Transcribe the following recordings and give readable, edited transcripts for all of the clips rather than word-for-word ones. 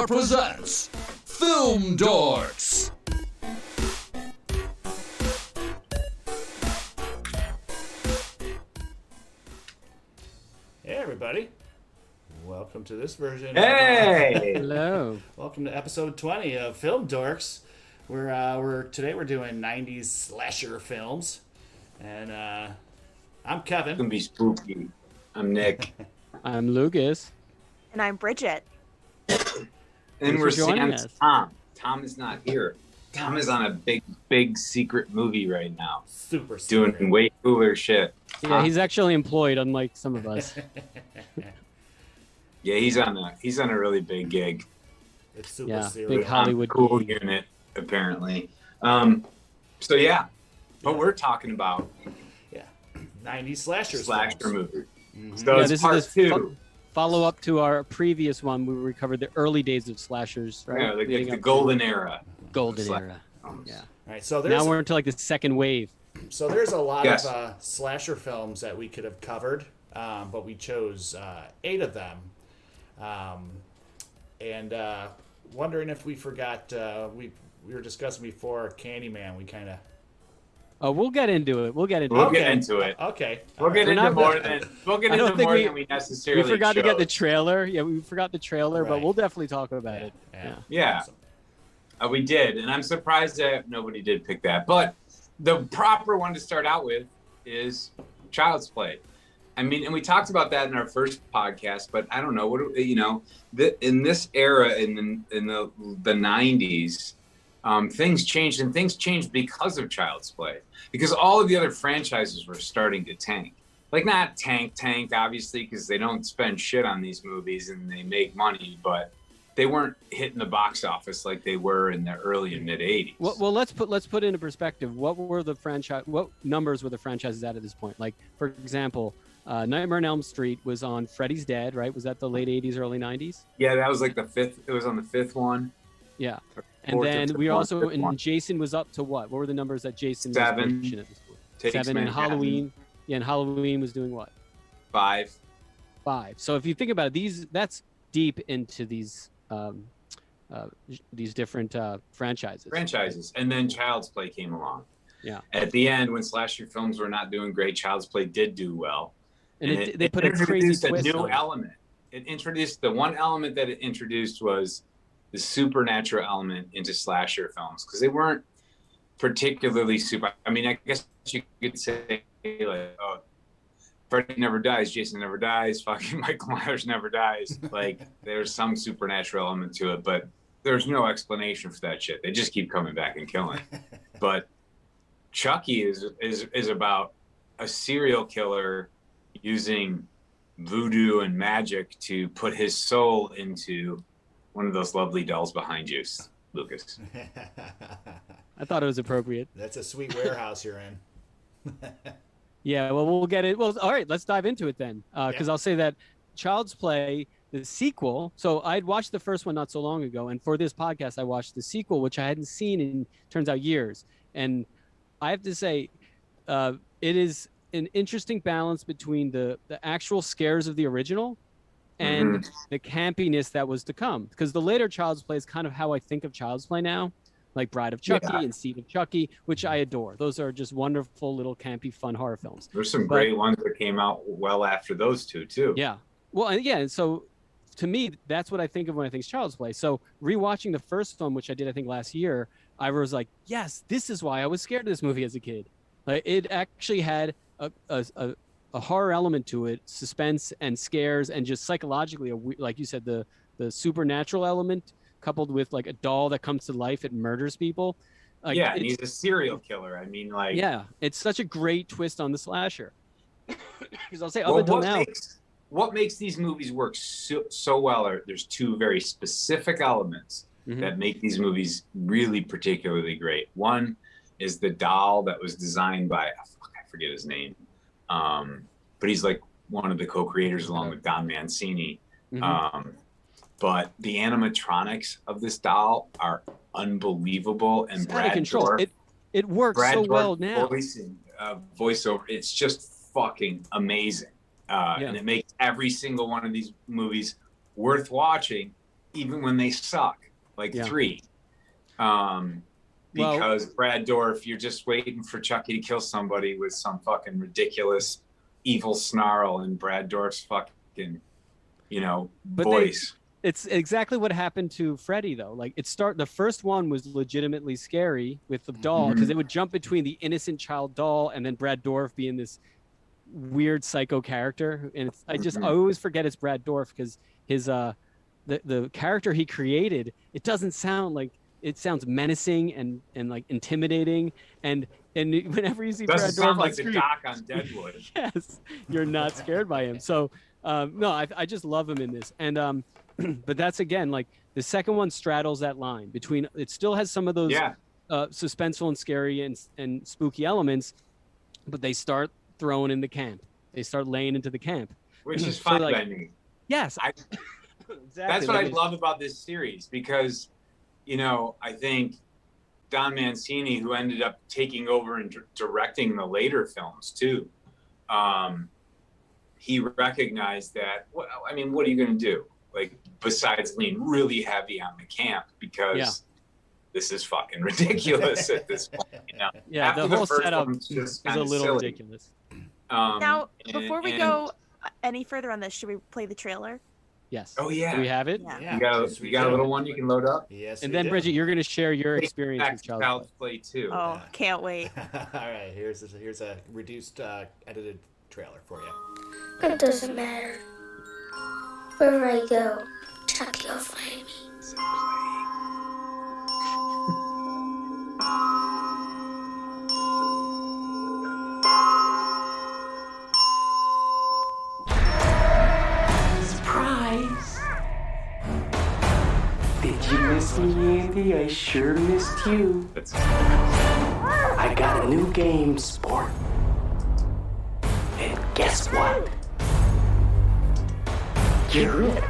Star presents Film Dorks. Hey everybody, welcome to this version. Hey! Hello. Welcome to episode 20 of Film Dorks. We're doing 90's slasher films, and I'm Kevin. It's gonna be spooky. I'm Nick. I'm Lucas. And I'm Bridget. And we're for joining seeing us. Tom. Tom is not here. Tom is on a big secret movie right now. Super Doing way cooler shit. Yeah, he's actually employed, unlike some of us. Yeah, he's on a really big gig. It's super Yeah, serious. big Hollywood cool gig. unit, apparently. So yeah. But we're talking about 90's slasher movie. Mm-hmm. So it's part two. Follow up to our previous one, we recovered the early days of slashers, right? Yeah, like Leading the up to golden era. golden Slash- era. Yeah. All right, so Now we're into like the second wave. there's a lot Yes. of slasher films that we could have covered, but we chose 8 of them. And wondering if we forgot, we were discussing before Candyman. We kind of... Oh, we'll get into it. We'll get into We'll it. get into it. Okay. We'll get We're into not- more than I don't think than we necessarily We forgot to get the chose. trailer. Yeah, we forgot the trailer, but Right. we'll definitely talk about it. Yeah. Yeah. Awesome. We did, and I'm surprised that nobody did pick that. But the proper one to start out with is Child's Play. I mean, and we talked about that in our first podcast, but I don't know in this era in the 90s, things changed, and things changed because of Child's Play, because all of the other franchises were starting to tank. Like, not tank, obviously, because they don't spend shit on these movies and they make money, but they weren't hitting the box office like they were in the early and mid 80s. Well, let's put into perspective. What numbers were the franchises at this point? Like, for example, Nightmare on Elm Street was on Freddie's Dead, right? Was that the late 80s, early 90s? Yeah, that was like the fifth. It was on the fifth one. Yeah. And Fourth or then fifth we one, also, fifth and one. Jason was up to what? What were the numbers that Jason was 7. pushing at this point? Takes 7, and Manhattan. Halloween. Yeah, and Halloween was doing what? 5. 5. So if you think about it, that's deep into these different franchises. And then Child's Play came along. Yeah. At the end, when slasher films were not doing great, Child's Play did do well. And they put a crazy introduced twist a new on it. element. It introduced the one element that it introduced was the supernatural element into slasher films, because they weren't particularly super. I mean, I guess you could say like, oh, Freddie never dies, Jason never dies, fucking Michael Myers never dies. Like, there's some supernatural element to it, but there's no explanation for that shit. They just keep coming back and killing. But Chucky is about a serial killer using voodoo and magic to put his soul into one of those lovely dolls behind you, Lucas. I thought it was appropriate. That's a sweet warehouse you're in. Yeah, well, we'll get it. Well, all right, let's dive into it then. Because I'll say that Child's Play, the sequel, so I'd watched the first one not so long ago, and for this podcast, I watched the sequel, which I hadn't seen in, turns out, years. And I have to say, it is an interesting balance between the actual scares of the original and the campiness that was to come. Because the later Child's Play is kind of how I think of Child's Play now. Like Bride of Chucky and Seed of Chucky, which I adore. Those are just wonderful little campy, fun horror films. There's some great ones that came out well after those two, too. Yeah. Well, and yeah, so to me, that's what I think of when I think Child's Play. So rewatching the first film, which I did, I think, last year, I was like, yes, this is why I was scared of this movie as a kid. Like, it actually had a horror element to it, suspense and scares, and just psychologically, like you said, the supernatural element, coupled with like a doll that comes to life, it murders people. Like, yeah, and he's a serial killer. I mean, like, yeah, it's such a great twist on the slasher. Because I'll say up until now, what makes these movies work so well are there's two very specific elements that make these movies really particularly great. One is the doll that was designed by, I forget his name, but he's like one of the co-creators along with Don Mancini. But the animatronics of this doll are unbelievable, and it's out of Brad control. Dourif, It works Brad so Dourif well now. Voiceover, it's just fucking amazing. And it makes every single one of these movies worth watching even when they suck, like 3. Because Brad Dourif, you're just waiting for Chucky to kill somebody with some fucking ridiculous evil snarl and Brad Dourif's fucking, voice. It's exactly what happened to Freddie, though. Like the first one was legitimately scary with the doll, because it would jump between the innocent child doll and then Brad Dourif being this weird psycho character. And I always forget it's Brad Dourif, because his the character he created, it doesn't sound like, it sounds menacing and like intimidating, and whenever you see Brad Dourif sound like screen, the Doc on Deadwood. Yes, you're not scared by him. So no, I just love him in this. And but that's, again, like the second one straddles that line between, it still has some of those suspenseful and scary and spooky elements, but they start throwing in the camp. They start laying into the camp, which is fun by me. Yes, exactly. That's what I love about this series, because I think Don Mancini, who ended up taking over and directing the later films too, he recognized that, what are you going to do? Like, besides lean really heavy on the camp, because this is fucking ridiculous at this point. Yeah, after the whole setup is a little silly. ridiculous. Now, before we go any further on this, should we play the trailer? Yes. Oh yeah. Do we have it? Yeah. You got a little one you can load up. Yes. And then, Bridget, you're going to share your experience with Child's Play too. Oh, can't wait. All right, here's a reduced, edited trailer for you. It doesn't matter. Wherever I go, Chucky will find me. Surprise! Did you miss me, Andy? I sure missed you. I got a new game, sport. And guess what? You're it.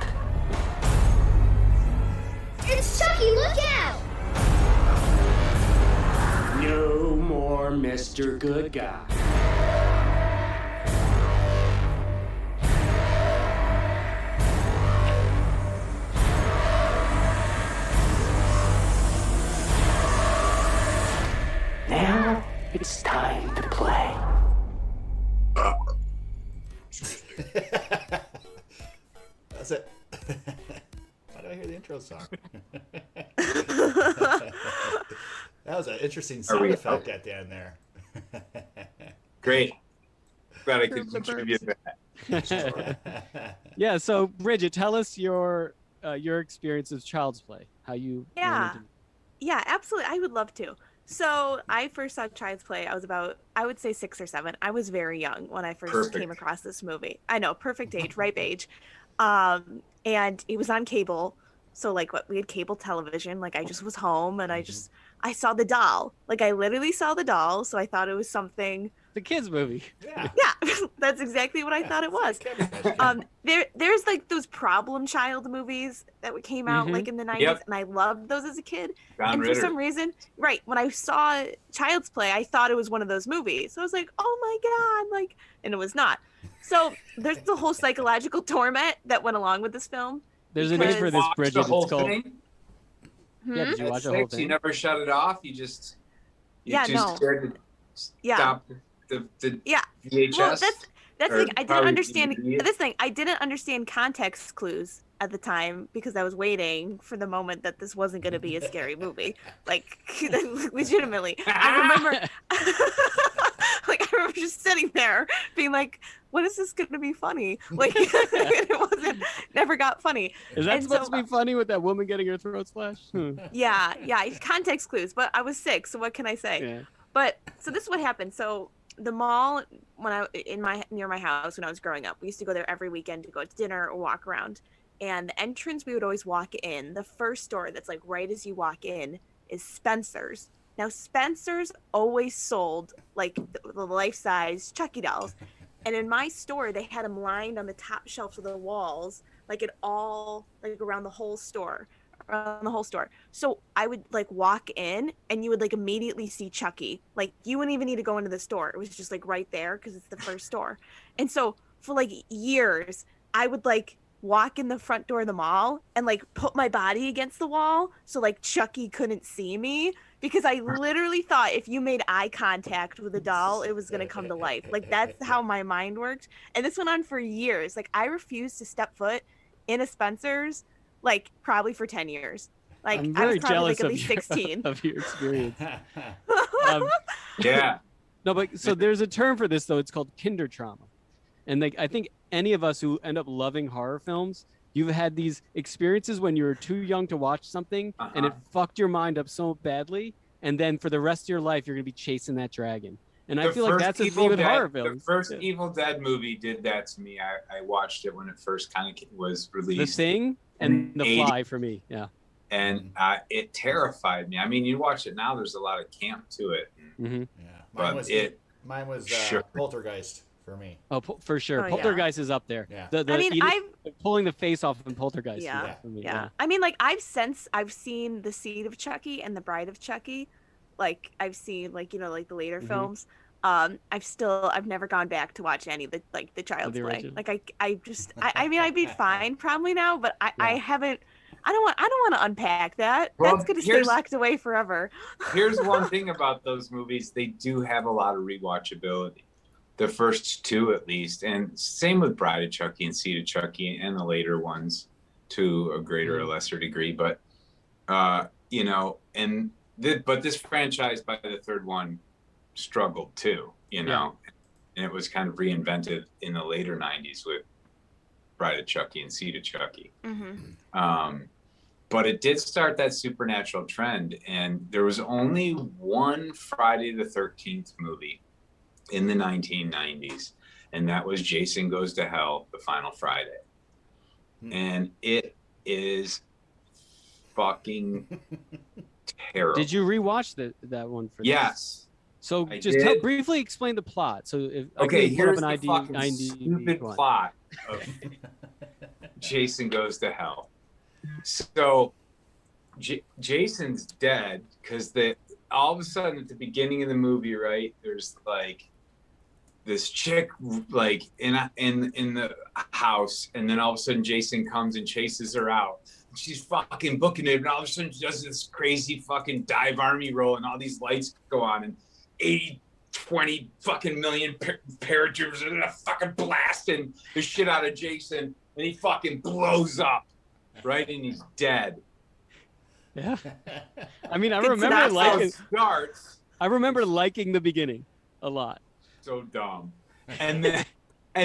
It's Chucky, look out! No more Mr. Good Guy. Now it's time to play. That's it. Why do I hear the intro song? That was an interesting sound effect at the end there. Great. Glad I could contribute that. Yeah. So, Bridget, tell us your experience of Child's Play. How you? Yeah, absolutely. I would love to. So I first saw Child's Play. I was about, I would say 6 or 7. I was very young when I first came across this movie. I know, perfect age, ripe age. And it was on cable. So like we had cable television. Like I just was home and I saw the doll. Like I literally saw the doll. So I thought it was something. The kids movie. Yeah, that's exactly what I thought it was. There's like those problem child movies that came out like in the 90s, and I loved those as a kid. For some reason, when I saw Child's Play, I thought it was one of those movies. So I was like, oh my god, and it was not. So there's the whole psychological torment that went along with this film. There's a name for this, Bridget. It's called. Yeah, did you watch the whole thing? You never shut it off. You just scared to stop the VHS. Well, that's the thing. I didn't understand this thing. I didn't understand context clues at the time because I was waiting for the moment that this wasn't going to be a scary movie. Like legitimately, I remember. I remember just sitting there being like, "When is this going to be funny?" Like it never got funny. Is that supposed to be funny with that woman getting her throat slashed? Yeah, context clues. But I was 6, so what can I say? Yeah. But so this is what happened. So the mall near my house when I was growing up, we used to go there every weekend to go to dinner or walk around. And the entrance we would always walk in, the first store that's like right as you walk in is Spencer's. Now Spencer's always sold like the life-size Chucky dolls. And in my store, they had them lined on the top shelves of the walls, around the whole store. So I would walk in and you would immediately see Chucky. Like you wouldn't even need to go into the store. It was just right there because it's the first store. And so for years I would walk in the front door of the mall and like put my body against the wall so like Chucky couldn't see me, because I literally thought if you made eye contact with a doll, it was going to come to life. Like that's how my mind worked. And this went on for years. Like I refused to step foot in a Spencer's, like probably for 10 years. Like I'm I very was probably jealous like at least 16. of your experience. Yeah. No, but so there's a term for this though. It's called kinder trauma, and like I think any of us who end up loving horror films, you've had these experiences when you were too young to watch something, and it fucked your mind up so badly, and then for the rest of your life you're gonna be chasing that dragon. And I feel like that's a theme with horror films. The first Evil Dead movie did that to me. I watched it when it first kind of was released. The Thing and The Fly for me, yeah. And it terrified me. I mean, you watch it now, there's a lot of camp to it. Mm-hmm. Yeah, But mine was Sure. Poltergeist for me. Oh, for sure. Oh, Poltergeist is up there. Yeah. The I mean, pulling the face off in Poltergeist. Yeah. For me, Yeah. I mean, like I've seen The Seed of Chucky and The Bride of Chucky. Like I've seen like, you know, like the later films. I've never gone back to watch any of the Child's Play. original. Like I mean I'd be fine probably now, but I haven't. I don't want to unpack that. Well, That's gonna stay here's- locked away forever. Here's one thing about those movies: they do have a lot of rewatchability. The first two, at least, and same with Bride of Chucky and Seed of Chucky, and the later ones to a greater or lesser degree. But you know, but this franchise by the third one struggled too. You know, and it was kind of reinvented in the later '90s with Bride of Chucky and Seed of Chucky. But it did start that supernatural trend, and there was only one Friday the 13th movie in the 1990s, and that was Jason Goes to Hell, The Final Friday. And it is fucking terrible. Did you rewatch that one for this? Yes. So I just did. briefly explain the plot. So if Okay, I can put here's up the an fucking ID, stupid plot of Jason Goes to Hell. So Jason's dead because all of a sudden at the beginning of the movie, right, there's like this chick like in the house, and then all of a sudden Jason comes and chases her out. She's fucking booking it, and all of a sudden she does this crazy fucking dive army roll, and all these lights go on, and 20 fucking million paratroopers are gonna fucking blasting the shit out of Jason, and he fucking blows up, right, and he's dead. Yeah. I mean, I Good remember synopsis. liking. Starts I remember liking the beginning a lot. so dumb, and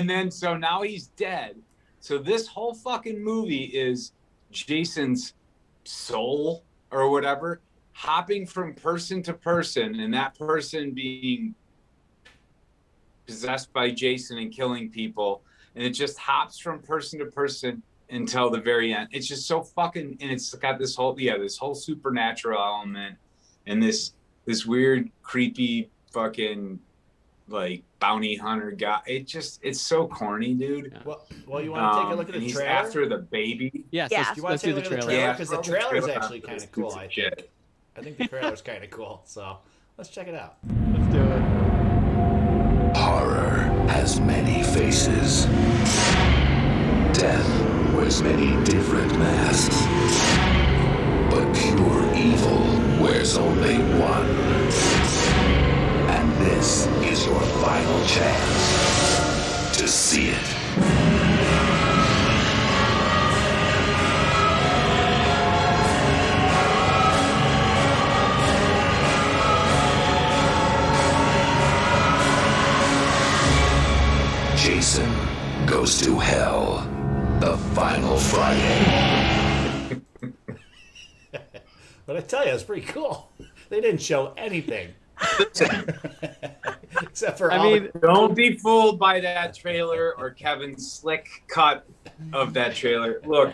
then so now he's dead. So this whole fucking movie is Jason's soul or whatever hopping from person to person, and that person being possessed by Jason and killing people, and it just hops from person to person until the very end. It's just so fucking, and it's got this whole supernatural element and this weird creepy fucking like bounty hunter guy. It's so corny, dude. Yeah. Well, you want to take a look at And the he's trailer? after the baby. Yes, Yeah. let's, You want let's to do take the a look at the trailer. trailer? Because the throw trailer is trailer actually out kind this of cool, piece I shit. think. I think the trailer is kind of cool, so let's check it out. Let's do it. Horror has many faces. Death wears many different masks. But pure evil wears only one. And this is your final chance to see it. Jason Goes to Hell, The Final Friday. But I tell you, it's pretty cool. They didn't show anything. Except for I all mean, Don't be fooled by that trailer or Kevin's slick cut of that trailer. Look,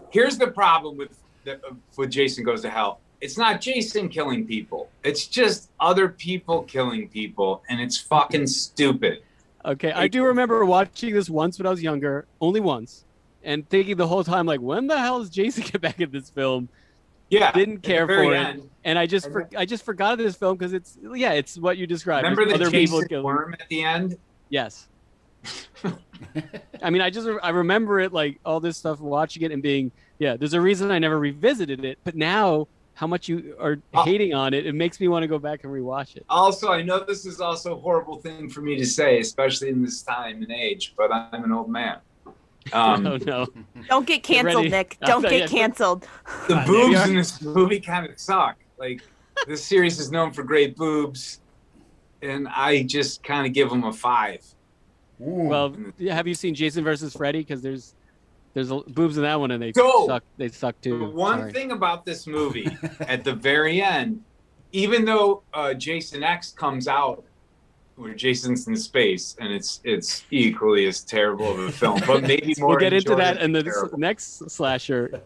here's the problem with Jason Goes to Hell. It's not Jason killing people. It's just other people killing people, and it's fucking stupid. okay, I do remember watching this once when I was younger, only once, and thinking the whole time, like, when the hell is Jason get back in this film? Yeah, Didn't at the care very for end. it, and I just forgot of this film because it's what you described. Remember It's the other Jason people killing. worm at the end? Yes. I mean, I remember it, like all this stuff, watching it and being, yeah, there's a reason I never revisited it. But now, how much you are hating on it, it makes me want to go back and rewatch it. Also, I know this is also a horrible thing for me to say, especially in this time and age, but I'm an old man. Oh, no. Don't get canceled, Nick. Don't get canceled. The boobs in this movie kind of suck. Like, this series is known for great boobs, and I just kind of give them a 5. Well, have you seen Jason versus Freddie? Because there's boobs in that one, and they suck too. The one thing about this movie, at the very end, even though Jason X comes out, where Jason's in space, and it's equally as terrible of a film, but maybe more. We'll get into that in the next slasher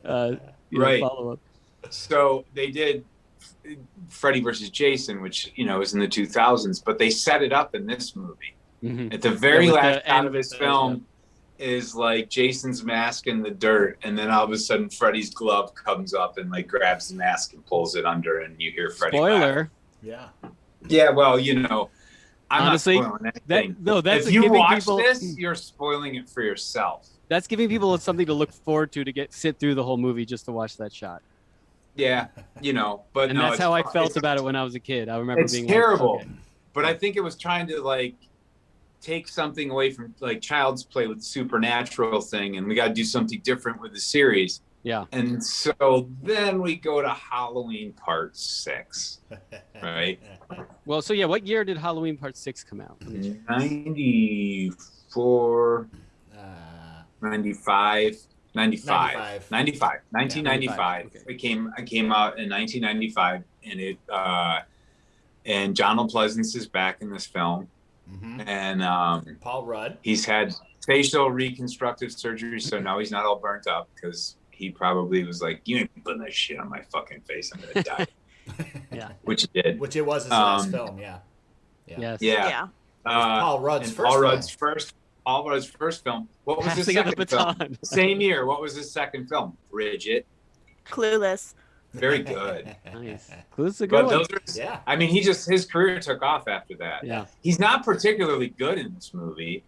right. follow-up. So they did Freddie versus Jason, which is in the 2000s, but they set it up in this movie. Mm-hmm. At the very last shot of this film is like Jason's mask in the dirt, and then all of a sudden Freddie's glove comes up and like grabs the mask and pulls it under, and you hear Freddie Spoiler. Laugh. Yeah, well, I'm honestly not spoiling anything. That's if you watch people, this, you're spoiling it for yourself. That's giving people something to look forward to sit through the whole movie just to watch that shot. Yeah, but and that's how I felt about it when I was a kid. I remember being terrible. Like, okay. But I think it was trying to like take something away from like Child's Play with the supernatural thing, and we got to do something different with the series. Yeah. And so then we go to Halloween Part 6, right? Well, so yeah, what year did Halloween Part 6 come out? 94, 95. 1995. Okay. It came out in 1995, and it and Donald Pleasance is back in this film, and Paul Rudd. He's had facial reconstructive surgery, so now he's not all burnt up because he probably was like, "You ain't putting that shit on my fucking face. I'm gonna die." Yeah, which he did. Which it was his last film. Yeah. Yes. Yeah. Paul Rudd's first film. What was his second film? Same year. What was his second film? Bridget. Clueless. Very good. Nice. Clueless is a good one. Yeah. I mean, his career took off after that. Yeah. He's not particularly good in this movie.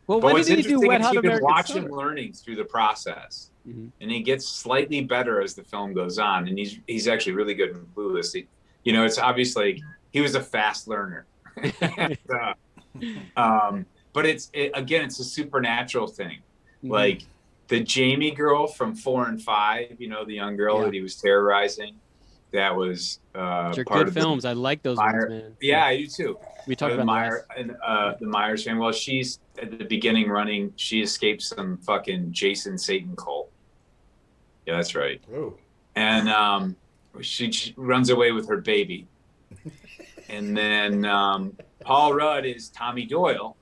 Well, when did he do Wet Hot American Summer? You can watch him learning through the process, and he gets slightly better as the film goes on, and he's actually really good in Clueless. It's obviously he was a fast learner. But it's a supernatural thing. Like the Jamie girl from 4 and 5, the young girl that he was terrorizing. That was part good of films. I like those ones, man. Yeah, I do too. We talked about the Myers family. Well, she's at the beginning running. She escapes some fucking Jason Satan cult. Yeah, that's right. Ooh. And she runs away with her baby. And then Paul Rudd is Tommy Doyle.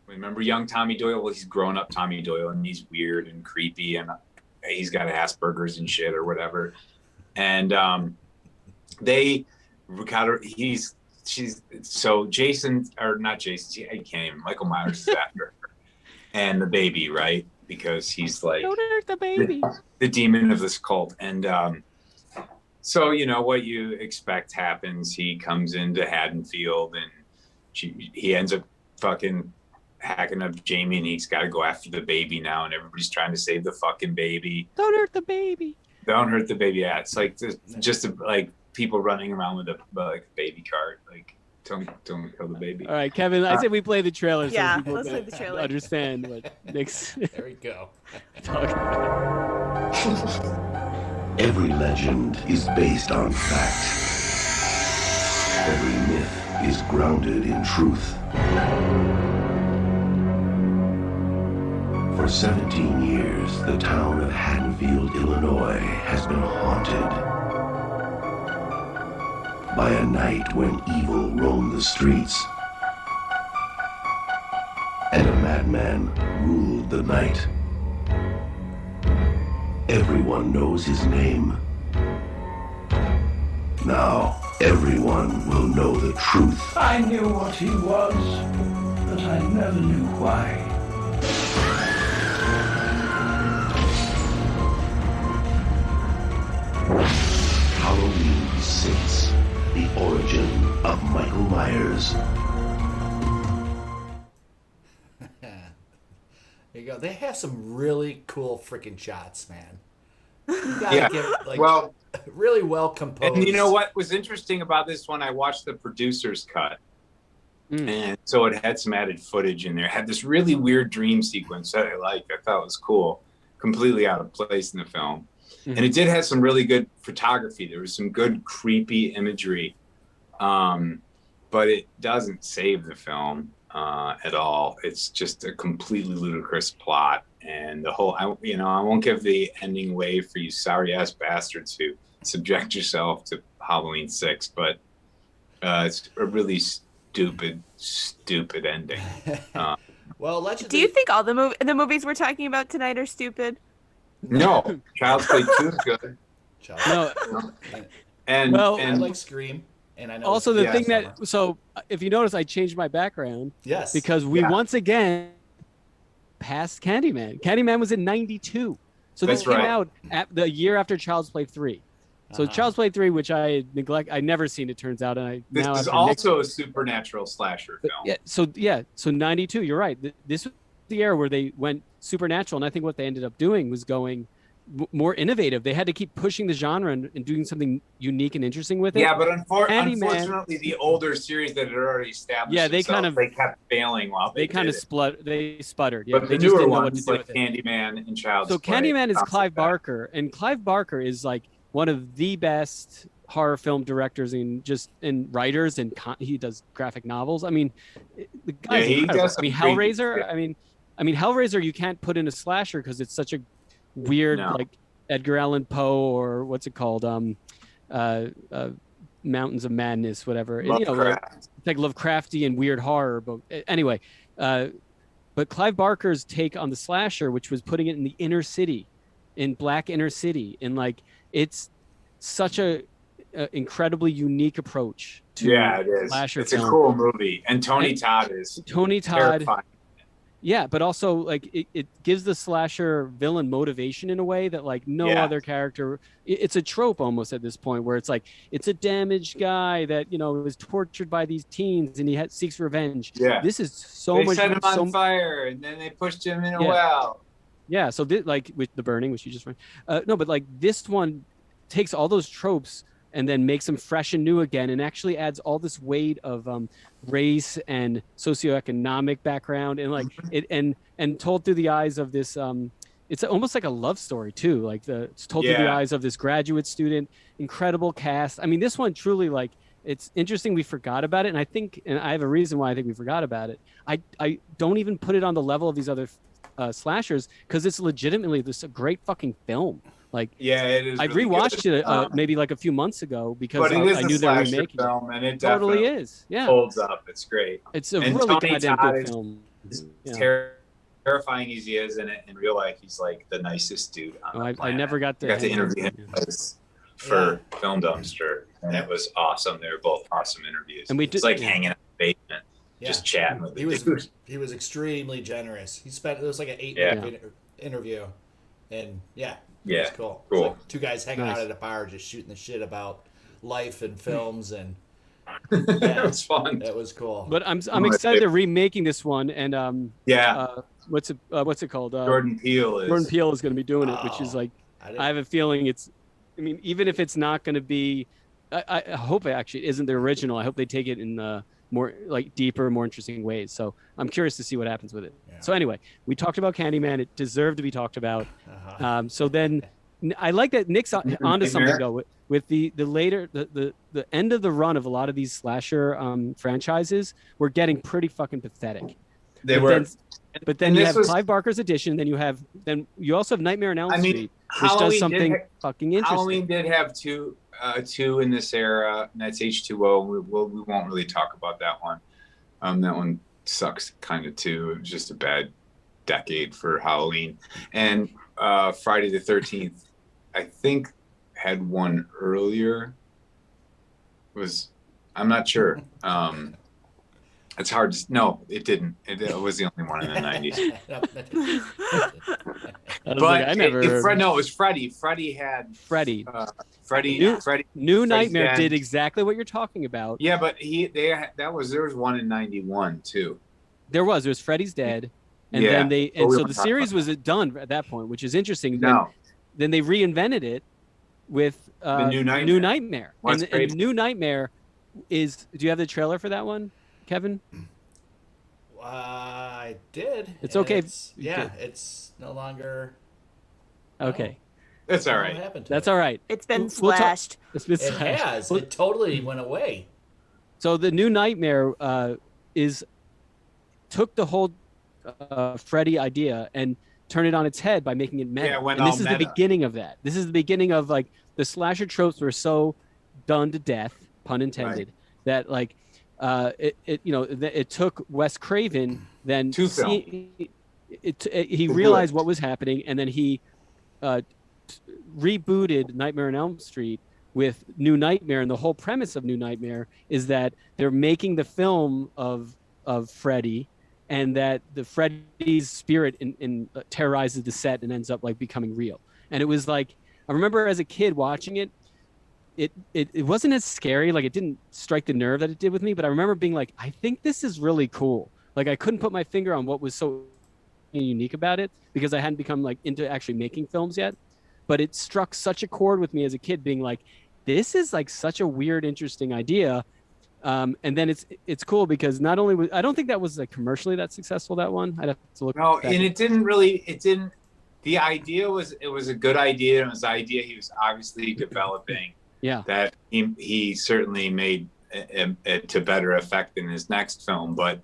Remember young Tommy Doyle? Well, he's grown up Tommy Doyle, and he's weird and creepy, and he's got Asperger's and shit or whatever. And Michael Myers is after her. And the baby, right? Because he's like, don't hurt the baby. The demon of this cult. And so, what you expect happens. He comes into Haddonfield, and he ends up fucking hacking up Jamie, and he's got to go after the baby now, and everybody's trying to save the fucking baby. Don't hurt the baby. Don't hurt the baby. Yeah, it's like just like people running around with a baby cart. Like, don't kill the baby. All right, Kevin. I said we play the trailer. Yeah, so people let's play the trailer. Understand what Nick's. There we go. Every legend is based on fact. Every myth is grounded in truth. For 17 years, the town of Haddonfield, Illinois, has been haunted by a night when evil roamed the streets and a madman ruled the night. Everyone knows his name. Now, everyone will know the truth. I knew what he was, but I never knew why. Halloween 6, the origin of Michael Myers. There you go. They have some really cool freaking shots, man. You gotta Yeah. give, like, Well, really well composed. and you know what was interesting about this one? I watched the producer's cut. And so it had some added footage in there. It had this really weird dream sequence that I liked. I thought it was cool. Completely out of place in the film. And it did have some really good photography. There was some good creepy imagery. But it doesn't save the film at all. It's just a completely ludicrous plot. And the whole, I won't give the ending away for you sorry ass bastards who subject yourself to Halloween 6, but it's a really stupid ending. Well, Do you think all the movies we're talking about tonight are stupid? No, Child's Play 2 is good. No. And I like Scream, and I know. Also, the thing that if you notice, I changed my background. Yes. Because we once again passed Candyman. Candyman was in '92, so this came out the year after Child's Play 3. So Child's Play 3, which I never seen, it turns out, and this is also a supernatural slasher film. So 92. You're right. This was the era where they went supernatural, and I think what they ended up doing was going more innovative. They had to keep pushing the genre and doing something unique and interesting with it. Yeah, but unfortunately, the older series that had already established they kept failing while they kind of sputtered. Yeah, but they the just newer didn't know what ones to do like with Candyman and Child's So Play. Candyman is Clive Barker, and Clive Barker is like one of the best horror film directors and writers, and he does graphic novels. I mean, the guy's incredible. I mean, Hellraiser. I mean, Hellraiser you can't put in a slasher because it's such a weird like Edgar Allan Poe or what's it called, Mountains of Madness, whatever. It's like Lovecrafty and weird horror. But anyway, but Clive Barker's take on the slasher, which was putting it in the inner city, in black inner city, and like it's such a incredibly unique approach to it is. Slasher it's film. a cool movie, and Tony Todd is terrifying. Yeah, but also like it gives the slasher villain motivation in a way that like no other character. It's a trope almost at this point where it's like it's a damaged guy that is tortured by these teens and he seeks revenge. Yeah, this is they set him on fire and then they pushed him in a well. Yeah, so like with The Burning, which you just no, but like this one takes all those tropes and then makes them fresh and new again, and actually adds all this weight of race and socioeconomic background, and like it and told through the eyes of this. It's almost like a love story too. Like it's told through the eyes of this graduate student. Incredible cast. I mean, this one truly like it's interesting. We forgot about it, and I have a reason why I think we forgot about it. I don't even put it on the level of these other slashers because it's legitimately a great fucking film. Like it is. I really rewatched good. it maybe like a few months ago because I knew they were remaking film, and it totally is. Yeah, holds up. It's great. It's a and really Tony goddamn Todd good is film. Terrifying as he is in it, in real life, he's like the nicest dude on the planet. I never got to interview him for Film Dumpster, and it was awesome. They were both awesome interviews. And we just hanging out in the basement, just chatting with him. He was extremely generous. It was like an 8-minute interview, and it was cool. It was like two guys hanging out at a bar, just shooting the shit about life and films, and it was fun. It was cool. But I'm excited they're remaking this one, and what's it called? Jordan Peele is going to be doing it, which is like I have a feeling it's. I mean, even if it's not going to be, I hope it actually isn't the original. I hope they take it in more like deeper, more interesting ways. So I'm curious to see what happens with it. Yeah. So anyway, we talked about Candyman. It deserved to be talked about. So then I like that Nick's onto something though. With the later the end of the run of a lot of these slasher franchises, we're getting pretty fucking pathetic. But then you have Clive Barker's edition. Then you also have Nightmare on Elm Street, which does something fucking interesting. Halloween did have two in this era, and that's H2O. We won't really talk about that one. That one sucks kind of too. It was just a bad decade for Halloween. And Friday the 13th, I think, had one earlier. I'm not sure. It's hard to... No, it didn't. It was the only one in the 90s. It was Freddie. Freddie had... Freddie. Freddie. New Nightmare did exactly what you're talking about. Yeah, but there was one in 91 too. There was Freddie's Dead. And then so the series was done at that point, which is interesting. Then they reinvented it with the New Nightmare. And the New Nightmare is. Do you have the trailer for that one, Kevin? I did. It's okay. It's no longer. Okay. That's all right. What happened to That's it? all right. It's been slashed. It's been It slashed. has. It totally went away. So the New Nightmare took the whole Freddie idea and turned it on its head by making it meta. Yeah, and this is the beginning of that. This is the beginning of like the slasher tropes were so done to death, pun intended, that like it took Wes Craven then he realized what was happening, and then he rebooted Nightmare on Elm Street with New Nightmare, and the whole premise of New Nightmare is that they're making the film of Freddie, and that the Freddie's spirit terrorizes the set and ends up like becoming real. And it was like, I remember as a kid watching it, it wasn't as scary, like it didn't strike the nerve that it did with me, but I remember being like, I think this is really cool. Like I couldn't put my finger on what was so unique about it because I hadn't become like into actually making films yet, but it struck such a chord with me as a kid, being like, this is like such a weird, interesting idea. And then it's cool because not only I don't think that was like commercially that successful, that one. I'd have to look. No, and it didn't. The idea was a good idea. It was an idea he was obviously developing. Yeah. That he certainly made it to better effect in his next film, but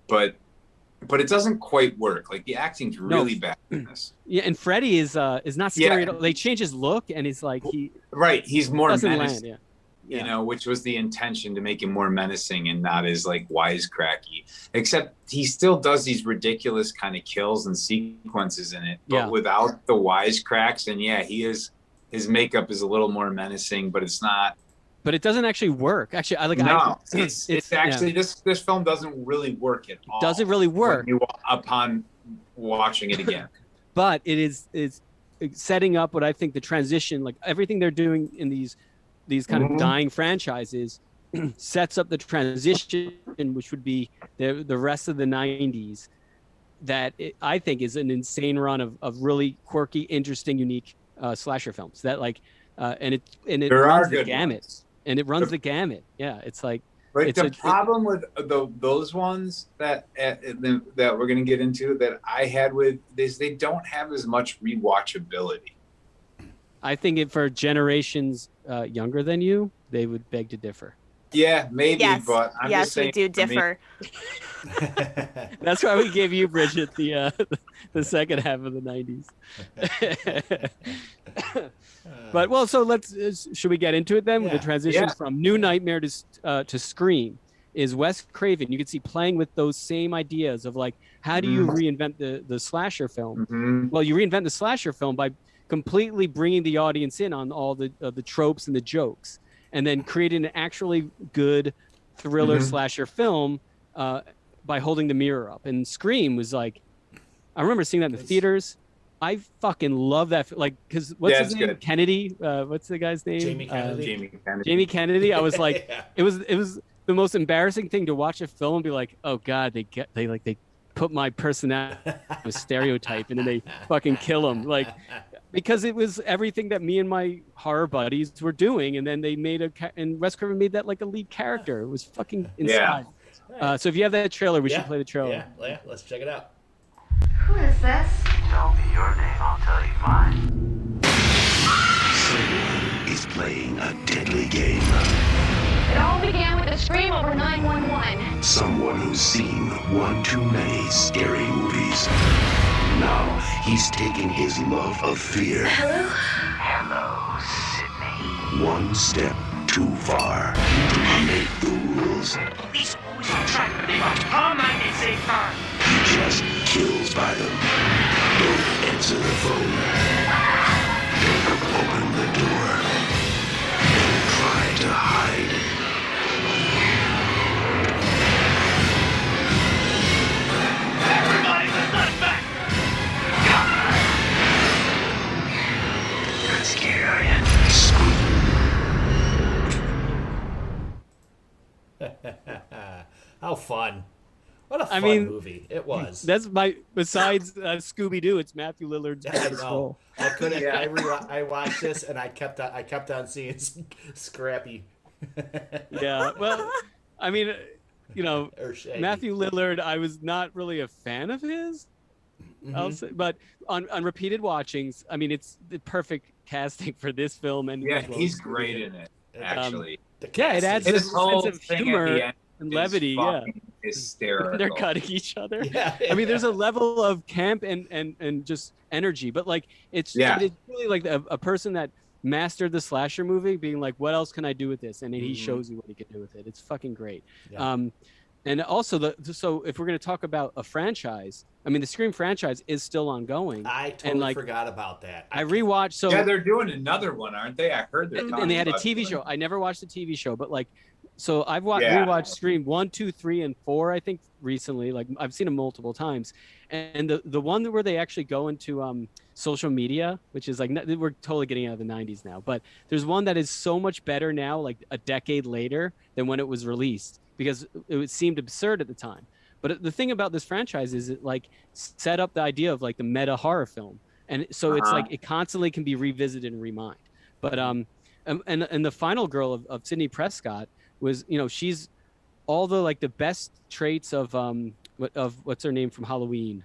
it doesn't quite work. Like the acting's really bad in this. Yeah, and Freddie is not scary at all. They change his look, and he's like he's more menacing. Land, You know, which was the intention, to make him more menacing and not as like wisecracky. Except he still does these ridiculous kind of kills and sequences in it, but without the wisecracks. And his makeup is a little more menacing, but it's not. But it doesn't actually work. Actually, it's actually this film doesn't really work at all. Doesn't really work upon watching it again. But it is setting up what I think the transition, like everything they're doing in these kind of dying franchises, sets up the transition, which would be the rest of the 90s. That I think is an insane run of really quirky, interesting, unique slasher films. That like, and it runs the gamut. Ones. And it runs the gamut. Yeah, it's like. Right. The problem with those ones that we're going to get into that I had with this, they don't have as much rewatchability. I think for generations younger than you, they would beg to differ. Yeah, maybe, but I'm just saying. Yes, we do differ. That's why we gave you, Bridget, the second half of the 90s. But so should we get into it then? The transition from New Nightmare to Scream is Wes Craven. You can see playing with those same ideas of like, how do you reinvent the slasher film? Mm-hmm. Well, you reinvent the slasher film by completely bringing the audience in on all the tropes and the jokes, and then creating an actually good thriller slasher film by holding the mirror up. And Scream was like, I remember seeing that in the theaters. I fucking love that. Like, because what's his name? Good. Kennedy. What's the guy's name? Jamie Kennedy. Jamie Kennedy. I was like, it was the most embarrassing thing to watch a film and be like, oh god, they put my personality a stereotype and then they fucking kill him. Like, because it was everything that me and my horror buddies were doing, and then they made and Wes Craven made that like a lead character. It was fucking insane. Yeah. So if you have that trailer, we should play the trailer. Yeah, let's check it out. Who is this? Tell me your name, I'll tell you mine. Someone is playing a deadly game. It all began with a scream over 911. Someone who's seen one too many scary movies. Now he's taking his love of fear. Hello? Hello, Sydney. One step too far to make the rules. Police always on track, but they must calm and say fine. He just kills by them. Don't answer the phone. Don't open the door. Don't try to hide. Everybody, let's not back! You're not scared, are you? How fun. What a fun movie. It was. That's besides Scooby-Doo, it's Matthew Lillard's best role. I couldn't. I watched this and I kept on seeing Scrappy. Yeah. Well, I mean, Matthew Lillard, I was not really a fan of his. I'll say, but on repeated watchings, I mean, it's the perfect casting for this film. And he's great in it. Actually, it adds a sense of humor and levity. Yeah, hysterical. They're cutting each other. I mean, there's a level of camp and just energy, but like it's really like a person that mastered the slasher movie, being like, what else can I do with this? And then he shows you what he can do with it. It's fucking great. And also so if we're going to talk about a franchise, I mean, the Scream franchise is still ongoing. I totally forgot about that. I rewatched. So they're doing another one, aren't they? I heard they're talking and they had a TV show. I never watched the TV show, but like, so I've rewatched Scream 1, 2, 3, and 4. I think recently, like I've seen them multiple times. And the one where they actually go into social media, which is like we're totally getting out of the 90s now, but there's one that is so much better now, like a decade later than when it was released, because it seemed absurd at the time. But the thing about this franchise is it like set up the idea of like the meta horror film, and so it's like it constantly can be revisited and reminded. But and the final girl of Sidney Prescott was, she's all the like the best traits of what's her name from Halloween,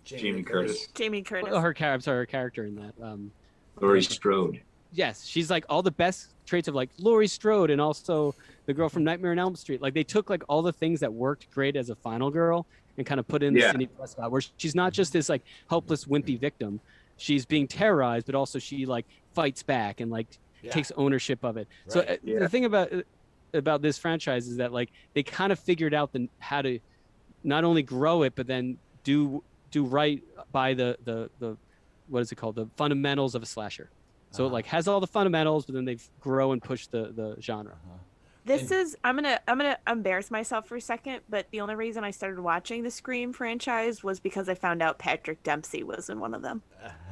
Jamie Curtis. Oh, her character in that. Laurie Strode. Yes, she's like all the best traits of like Laurie Strode, and also the girl from Nightmare on Elm Street. Like they took like all the things that worked great as a final girl and kind of put in Sidney Prescott, where she's not just this like helpless, wimpy victim. She's being terrorized, but also she like fights back and like takes ownership of it. Right. So the thing about this franchise is that like they kind of figured out how to not only grow it, but then do right by the what is it called, the fundamentals of a slasher. So it like has all the fundamentals, but then they grow and push the genre. This is I'm gonna embarrass myself for a second, but the only reason I started watching the Scream franchise was because I found out Patrick Dempsey was in one of them.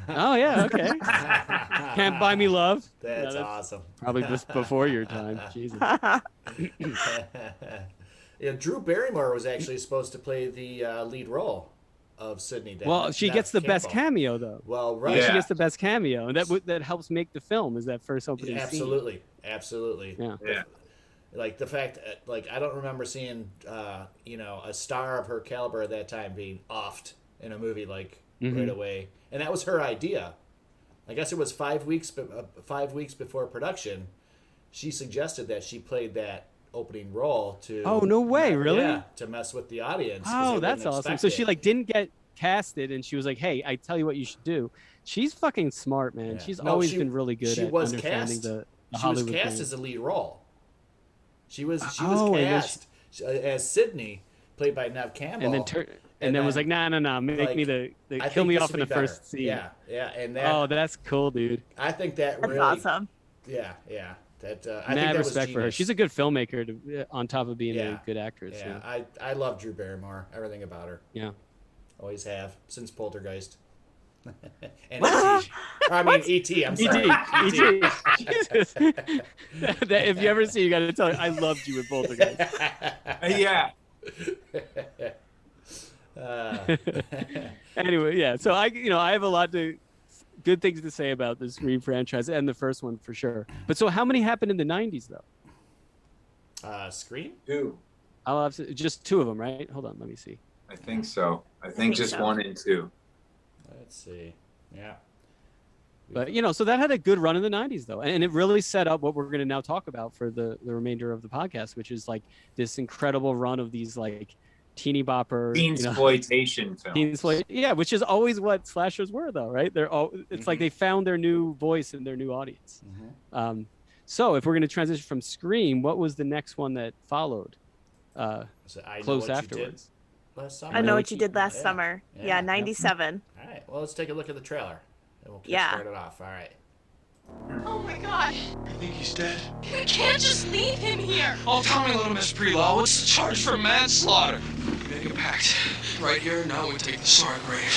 Oh yeah, okay. Can't Buy Me Love. That's awesome. Probably just before your time. Jesus. Drew Barrymore was actually supposed to play the lead role of Sidney. Well, she gets the best cameo though. Well, right. She gets the best cameo, and that helps make the film is that first opening scene. Absolutely. Yeah. Like the fact, like I don't remember seeing, a star of her caliber at that time being offed in a movie like right away, and that was her idea. I guess it was 5 weeks before production. She suggested that she played that opening role to. Oh no way! Really? Yeah, to mess with the audience. Oh, that's awesome. So she like didn't get casted, and she was like, "Hey, I tell you what you should do." She's fucking smart, man. She's always been really good at understanding the Hollywood. She was cast as a lead role. She was cast as Sidney, played by Neve Campbell, and then was like, nah, make me kill me off in the first scene. Yeah, and that. That's cool, dude. I think that's really awesome. Yeah. That I think respect for her. She's a good filmmaker, on top of being a good actress. Yeah, I love Drew Barrymore. Everything about her. Yeah, always have since Poltergeist. And E.T. I mean E.T. I'm sorry. E.T. Jesus. If you ever see, you got to tell her I loved you with Poltergeist. Yeah. Anyway, yeah. So I have a lot good things to say about the Scream franchise and the first one for sure. But so how many happened in the 90s though? Scream? 2. I'll have to, just 2 of them, right? Hold on, let me see. I think so. I think just so. 1 and 2. Let's see. Yeah. But so that had a good run in the 90s though, and it really set up what we're going to now talk about for the remainder of the podcast, which is like this incredible run of these like teeny bopper exploitation films. Which is always what slashers were though, right? They're all it's like they found their new voice and their new audience. So if we're going to transition from Scream, what was the next one that followed close afterwards? Last summer. I Know What You Did Last Summer. Yeah, 97. All right. Well, let's take a look at the trailer. And we'll start it off. All right. Oh my God. You think he's dead? We can't just leave him here. Oh, tell me, little Miss Pre-Law, what's the charge for manslaughter? We make a pact. Right here, now we take the Sorry grave.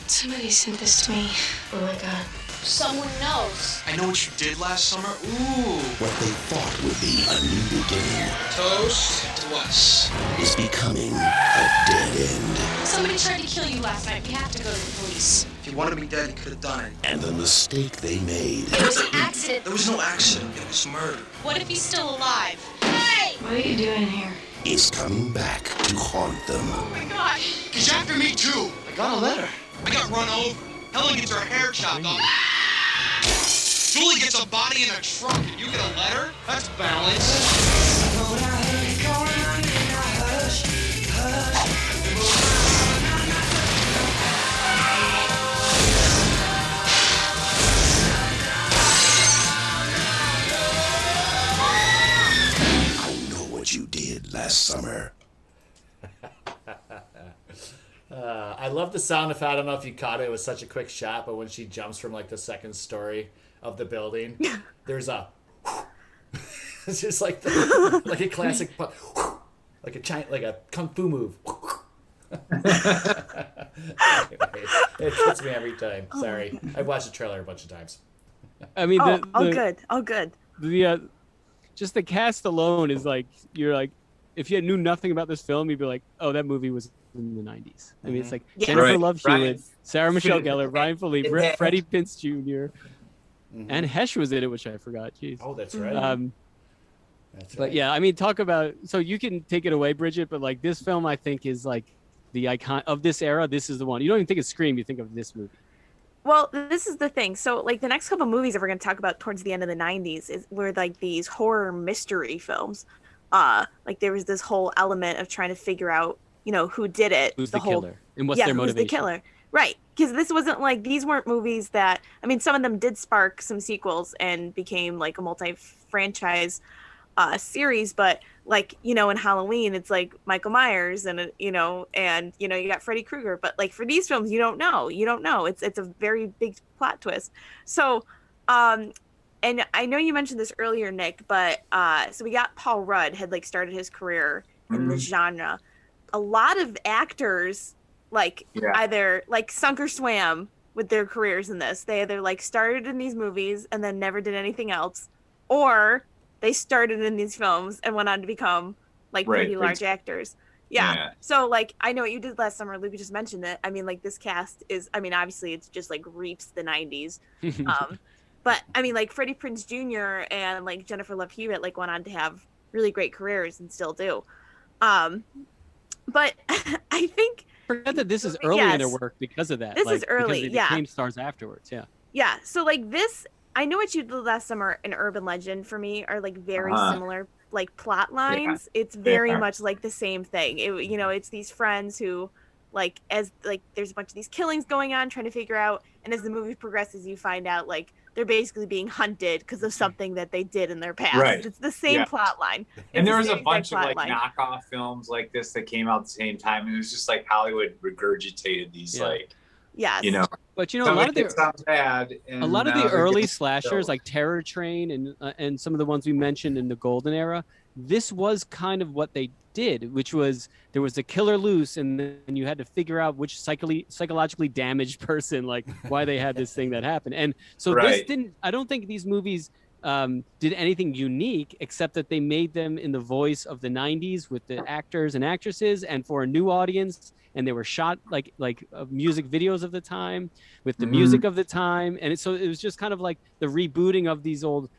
Somebody sent this to me. Oh my God. Someone knows. I know what you did last summer. Ooh. What they thought would be a new beginning Toast to us. is becoming a dead end. Somebody tried to kill you last night. We have to go to the police. If you wanted me dead, you could have done it. And the mistake they made It was an accident. There was no accident. It was murder. What if he's still alive? Hey! What are you doing here? is coming back to haunt them. Oh my god. He's after me, too. I got a letter. I got run over. Helen gets her hair chopped off. Julie gets a body in a truck, and you get a letter? That's balance. I know what you did last summer. I love the sound effect. I don't know if you caught it. It was such a quick shot, but when she jumps from like the second story of the building, there's a. It's just like like a classic, like a kung fu move. Anyways, it hits me every time. Sorry, I've watched the trailer a bunch of times. I mean, all good. The just the cast alone is like, you're like, if you knew nothing about this film, you'd be like, oh, that movie was in the 90s. I mean, it's like Jennifer Love Hewitt, Sarah Michelle Gellar, Ryan Phillippe, Freddie Prinze Jr., and Hesh was in it, which I forgot. Jeez. Oh, that's right. That's right. But yeah, I mean, talk about, so you can take it away, Bridget, but like this film, I think is like the icon of this era. This is the one. You don't even think of Scream, you think of this movie. Well, this is the thing. So, like, the next couple movies that we're going to talk about towards the end of the 90s were, like, these horror mystery films. Like, there was this whole element of trying to figure out, you know, who did it. Who's the killer? And what's their motivation? Who's the killer? Right. Because this wasn't, like, these weren't movies that, I mean, some of them did spark some sequels and became, like, a multi-franchise series, but like, you know, in Halloween it's like Michael Myers and you know you got Freddy Krueger, but like for these films you don't know it's a very big plot twist. So and I know you mentioned this earlier, Nick, but so we got Paul Rudd had like started his career in the genre. A lot of actors like either like sunk or swam with their careers in this. They either like started in these movies and then never did anything else, or they started in these films and went on to become like pretty large actors. Yeah. So like, I know what you did last summer. Luke just mentioned it. I mean, like this cast is, I mean, obviously it's just like reaps the 90s. But I mean, like Freddie Prinze Jr. and like Jennifer Love Hewitt like went on to have really great careers and still do. But I think forget that this is early in their work because of that. This is early. Because they became stars afterwards. Yeah. Yeah. So like this, I Know What You Did Last Summer and Urban Legend for me are like very similar like plot lines. It's very much like the same thing. You know, it's these friends who like, as like there's a bunch of these killings going on, trying to figure out, and as the movie progresses you find out like they're basically being hunted because of something that they did in their past. It's the same plot line. And there was a bunch of like knockoff films like this that came out at the same time, and it was just like Hollywood regurgitated these like you know. But you know, a lot of the early slashers, so. like Terror Train and some of the ones we mentioned in the golden era, this was kind of what they did, which was there was a killer loose, and then you had to figure out which psychologically damaged person, like why they had this thing that happened. And so this didn't. I don't think these movies did anything unique, except that they made them in the voice of the 90s with the actors and actresses, and for a new audience. And they were shot like music videos of the time with the music of the time, and so it was just kind of like the rebooting of these old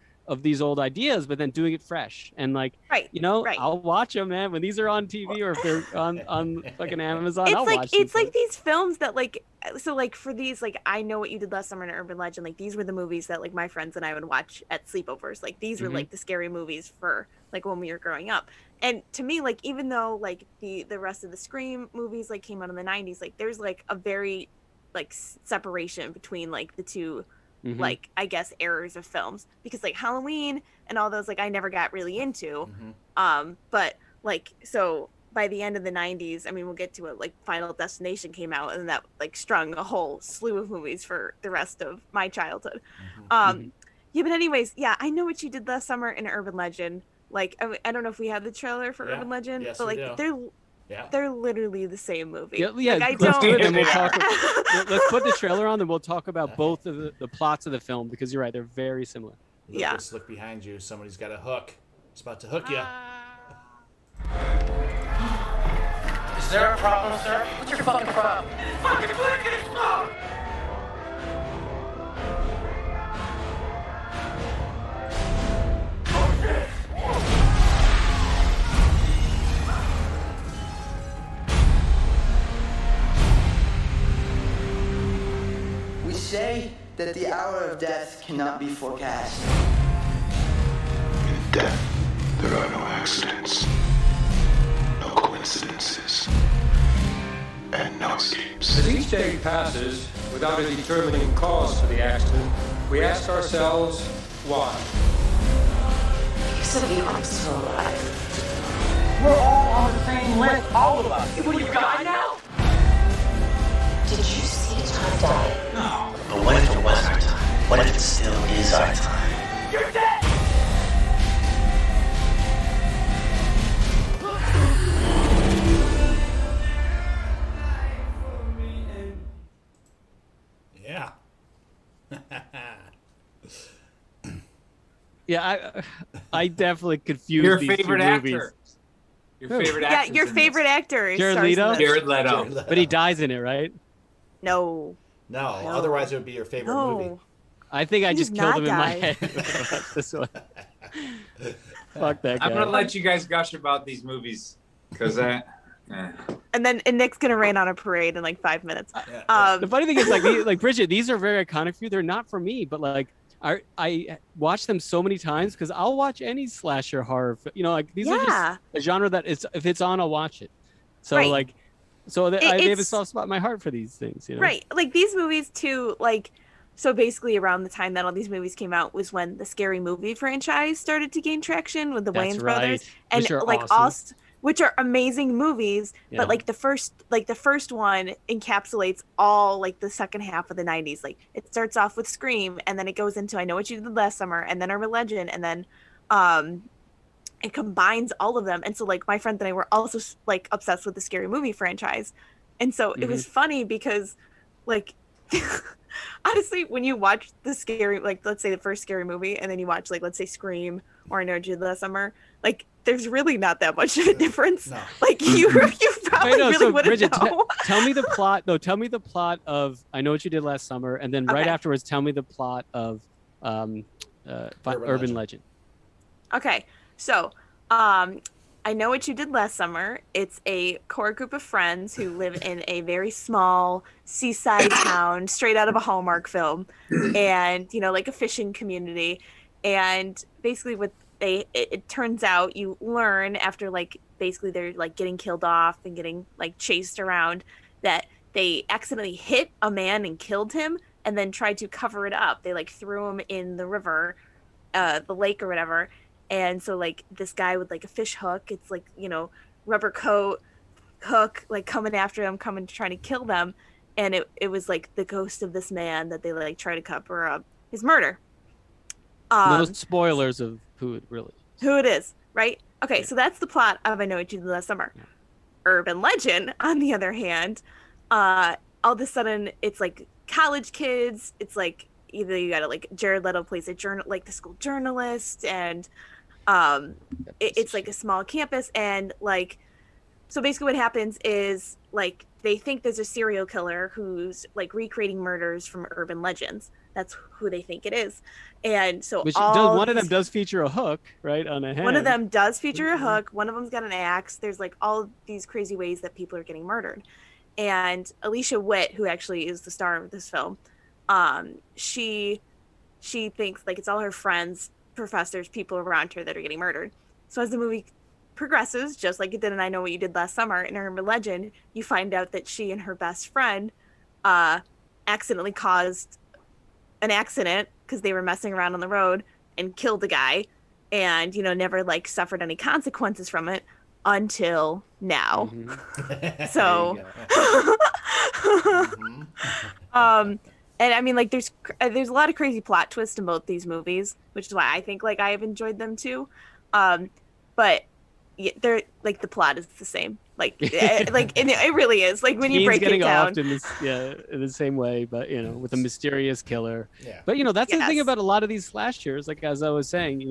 ideas, but then doing it fresh and like I'll watch them, man, when these are on TV or if they're on fucking Amazon. I'll watch them. It's like these films that like, so like for these like I Know What You Did Last Summer and Urban Legend, like these were the movies that like my friends and I would watch at sleepovers. Like these were like the scary movies for like when we were growing up. And to me, like, even though like the rest of the Scream movies like came out in the 90s, like there's like a very like separation between like the two like I guess eras of films, because like Halloween and all those like I never got really into. But like, so by the end of the 90s, I mean, we'll get to it, like Final Destination came out, and that like strung a whole slew of movies for the rest of my childhood. Yeah, but anyways, I Know What You Did Last Summer in Urban Legend. Like, I don't know if we have the trailer for Urban Legend, but like Yeah. They're literally the same movie. Yeah. Like, let's do it, and we'll Yeah. talk. Let's put the trailer on, and we'll talk about both of the plots of the film because you're right, they're very similar. Lucas, look behind you. Somebody's got a hook. It's about to hook you. Is there a problem, sir? What's your fucking problem? Fucking Leprechaun! We say that the hour of death cannot be forecast. In death, there are no accidents, no coincidences, and no escapes. As each day passes without a determining cause for the accident, we ask ourselves, why? Because of you, I'm still alive. We're all on the same list, all of us. What, you got now? Did you see Tom die? No, but what if it was our time? What if it still is our time? You're dead! Yeah. Yeah, I definitely confused Your these favorite two actor. movies. Your favorite Yeah, actor. your favorite actor is Jared stars in Leto? this. Jared Leto. But he dies in it, right? No. No, otherwise it would be your favorite movie. No. I think I He just does killed not him in my die. head. when I watched this one. Fuck that guy. I'm gonna let you guys gush about these movies because And Nick's gonna rain on a parade in like 5 minutes. The funny thing is, like Bridget, these are very iconic for you. They're not for me, but like I watch them so many times because I'll watch any slasher horror. Like these are just a genre that is, if it's on, I'll watch it. So Right. like, so I have a It's- soft spot in my heart for these things. You know? Right. Like these movies too, like so basically around the time that all these movies came out was when the Scary Movie franchise started to gain traction with the That's Wayans right. brothers. And Which are like awesome. which are amazing movies, Yeah. but like the first one encapsulates all like the second half of the 90s. Like it starts off with Scream and then it goes into I Know What You Did Last Summer and then Urban Legend and then it combines all of them. And so like my friend and I were also like obsessed with the Scary Movie franchise. And so it was funny because like honestly, when you watch the scary, like let's say the first Scary Movie, and then you watch like let's say Scream or I Know What You Did Last Summer, like there's really not that much of a difference. No. Like you probably Wait, no, really so wouldn't Bridget, know. tell me the plot. No, tell me the plot of I Know What You Did Last Summer, and then right Okay. afterwards, tell me the plot of Urban Legend. Okay, so I Know What You Did Last Summer. It's a core group of friends who live in a very small seaside town, straight out of a Hallmark film, and like a fishing community. And basically, it turns out you learn after like basically they're like getting killed off and getting like chased around that they accidentally hit a man and killed him, and then tried to cover it up. They like threw him in the river, the lake or whatever. And so like this guy with like a fish hook, it's like, rubber coat hook, like coming after them, coming to try to kill them. And it was like the ghost of this man that they like try to cover up his murder. No spoilers of who it really is. Who it is, right? Okay, so that's the plot of I Know What You Did Last Summer. Urban Legend, on the other hand, all of a sudden it's like college kids. It's like either you gotta like Jared Leto plays the school journalist, and it's like a small campus, and like so basically what happens is like they think there's a serial killer who's like recreating murders from urban legends. That's who they think it is. And so one of them does feature a hook, right, on a hand. One of them does feature a hook. One of them's got an axe. There's like all these crazy ways that people are getting murdered. And Alicia Witt, who actually is the star of this film, she thinks like it's all her friends, professors, people around her that are getting murdered. So as the movie progresses, just like it did in I Know What You Did Last Summer in Urban Legend, you find out that she and her best friend accidentally caused an accident because they were messing around on the road and killed the guy, and never like suffered any consequences from it until now. So and I mean like there's a lot of crazy plot twists in both these movies, which is why I think like I have enjoyed them too, but they're like the plot is the same. Like it really is. Like when you break it down. Getting offed in the same way, but with a mysterious killer. Yeah. But that's the thing about a lot of these slashers. Like as I was saying,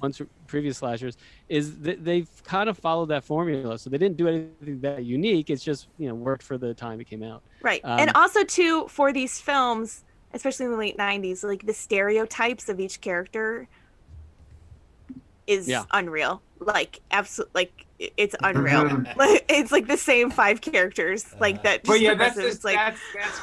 once previous slashers is that they've kind of followed that formula. So they didn't do anything that unique. It's just worked for the time it came out. Right, and also too for these films, especially in the late 90s, like the stereotypes of each character is unreal. Like absolutely, like it's unreal. Like it's like the same 5 characters, like that. But yeah, that's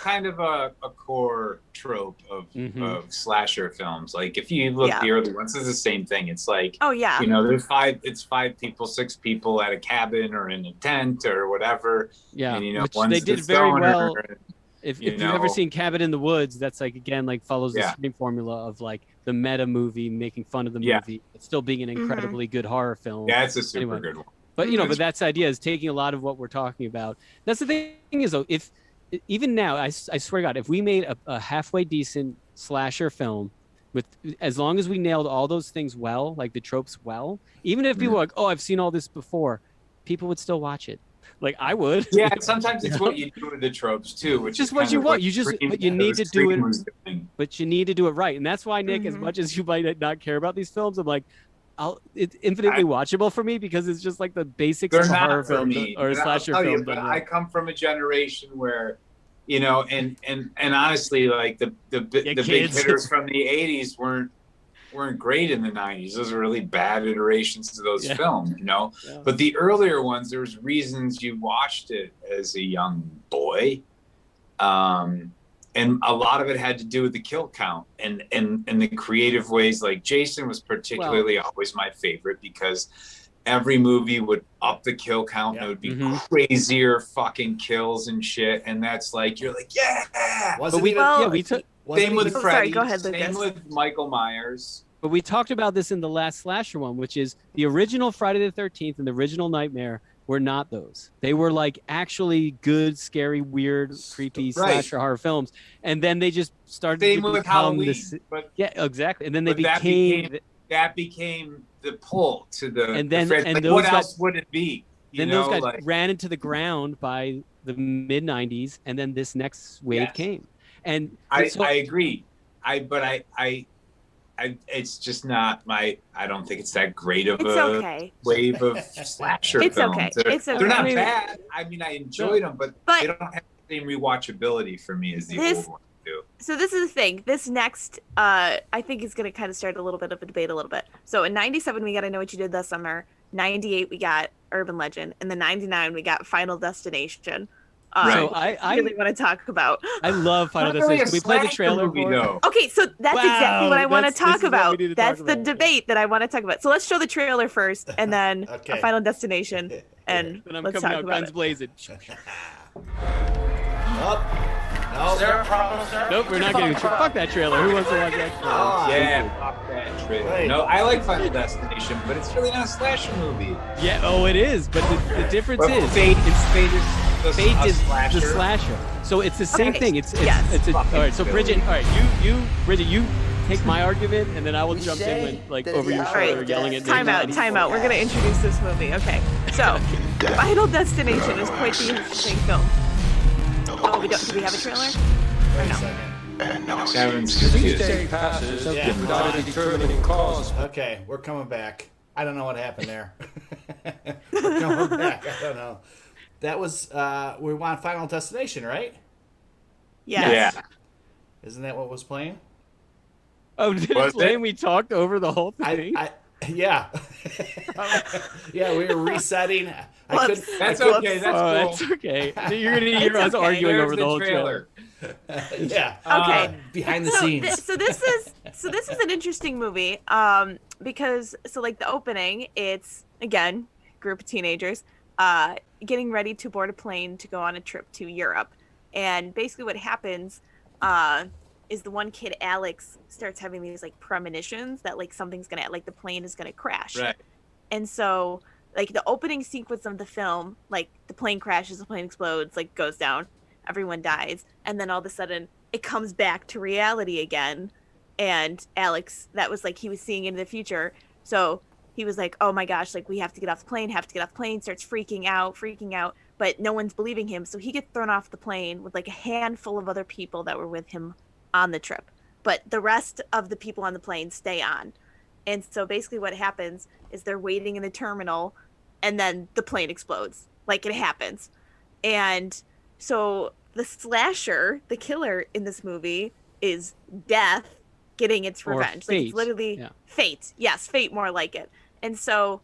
kind of a core trope of slasher films. Like if you look the early ones, it's the same thing. It's like there's 5 people, 6 people at a cabin or in a tent or whatever. Yeah, and, which one's they did the very well. stoner, If you've ever seen Cabin in the Woods, that's like again like follows the same formula of like the meta movie making fun of the movie, but still being an incredibly good horror film. Yeah, it's a super good one. But but that's the idea is taking a lot of what we're talking about. That's the thing is though, if even now, I swear to God, if we made a halfway decent slasher film with as long as we nailed all those things well, like the tropes well, even if people were like, oh, I've seen all this before, people would still watch it. Like I would. Yeah, sometimes it's what you do with the tropes too, which just is what you want. but you need to do it. But you need to do it right, and that's why Nick, as much as you might not care about these films, I'm like, it's infinitely watchable for me because it's just like the basics of a horror film or a slasher film. But I come from a generation where, and honestly, like the big hitters from the '80s weren't great in the 90s. Those are really bad iterations of those films, but the earlier ones, there was reasons you watched it as a young boy. And a lot of it had to do with the kill count and the creative ways. Like Jason was particularly always my favorite because every movie would up the kill count and it would be crazier fucking kills and shit. And that's like, you're like, we took same with Freddie, go ahead, same with Michael Myers. But we talked about this in the last slasher one, which is the original Friday the 13th and the original Nightmare were not those. They were like actually good, scary, weird, creepy slasher horror films. And then they just started to become Halloween, this. Yeah, exactly. And then they became that became the pull to the. And then what else would it be? Then those guys ran into the ground by the mid 90s, and then this next wave came. And I agree. It's just not I don't think it's that great of wave of slasher films. It's okay. They're not bad. I mean, I enjoyed them, but they don't have the same rewatchability for me as the old ones do. So this is the thing. This next, I think is going to kind of start a little bit of a debate a little bit. So in 97, we got I Know What You Did Last Summer. 98, we got Urban Legend. And then 99, we got Final Destination. So I really want to talk about. I love Final Destination. Can we play the trailer? Okay, so that's exactly what I want to talk about. That's the debate that I want to talk about. So let's show the trailer first, and then a Final Destination, and let's talk about guns blazing. Is there a problem, sir? Nope, we're not getting fuck that trailer. Who wants to watch that trailer? Fuck that trailer. Right. No, I like Final Destination, but it's really not a slasher movie. Yeah, it is. But the difference is Fate is the slasher. So it's the same thing. It's all right. So Bridget, all right, Bridget, you take my argument, and then I will jump in when over your shoulder yelling at me. Time out. We're gonna introduce this movie. Okay, so Final Destination is quite the interesting film. Oh, do we have a trailer? Or no? Okay, we're coming back. I don't know what happened there. We're coming back. I don't know. That was we want Final Destination, right? Yes. Yeah. Isn't that what was playing? Oh, did it play? We talked over the whole thing. Yeah. Yeah, we were resetting. That's okay. That's cool. That's okay. You're gonna hear us arguing over the whole trailer. Yeah. Okay. Behind the scenes. So this is an interesting movie. Because like the opening, it's again group of teenagers, getting ready to board a plane to go on a trip to Europe, and basically what happens, is the one kid Alex starts having these like premonitions that like something's gonna the plane is gonna crash. Right. And so like the opening sequence of the film, like the plane crashes, the plane explodes, like goes down, everyone dies, and then all of a sudden it comes back to reality again, and Alex, that was like he was seeing into the future. So he was like, oh my gosh, like we have to get off the plane, starts freaking out, but no one's believing him. So he gets thrown off the plane with like a handful of other people that were with him on the trip. But the rest of the people on the plane stay on. And so basically what happens is they're waiting in the terminal and then the plane explodes. Like it happens. And so the slasher, the killer in this movie is death getting its revenge. Like it's literally fate. Yes, fate, more like it. And so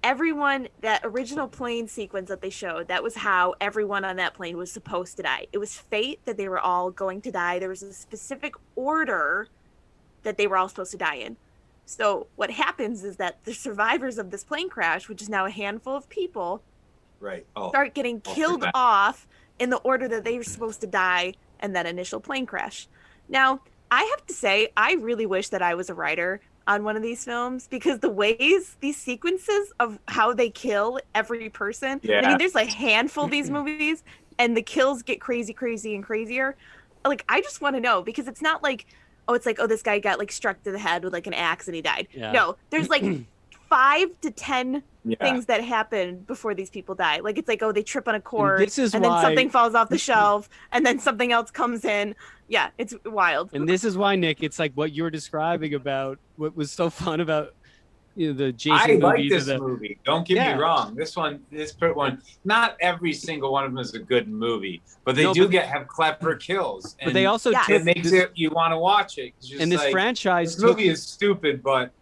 everyone, that original plane sequence that they showed, that was how everyone on that plane was supposed to die. It was fate that they were all going to die. There was a specific order that they were all supposed to die in. So what happens is that the survivors of this plane crash, which is now a handful of people, start getting killed off in the order that they were supposed to die in that initial plane crash. Now, I have to say, I really wish that I was a writer on one of these films, because the ways, these sequences of how they kill every person, I mean, there's like a handful of these movies, and the kills get crazy and crazier. Like, I just want to know, because it's not like, this guy got like struck to the head with like an axe and he died. Yeah. No, there's like 5 to 10 things that happen before these people die. Like, it's like, they trip on a cord, and then something falls off the shelf, and then something else comes in. Yeah, it's wild. And this is why, Nick, it's like what you were describing about what was so fun about the Jason movies. I like this movie. Don't get me wrong. This one, not every single one of them is a good movie, but they have clever kills. And but they also it makes it you want to watch it. And this franchise, this movie is stupid, but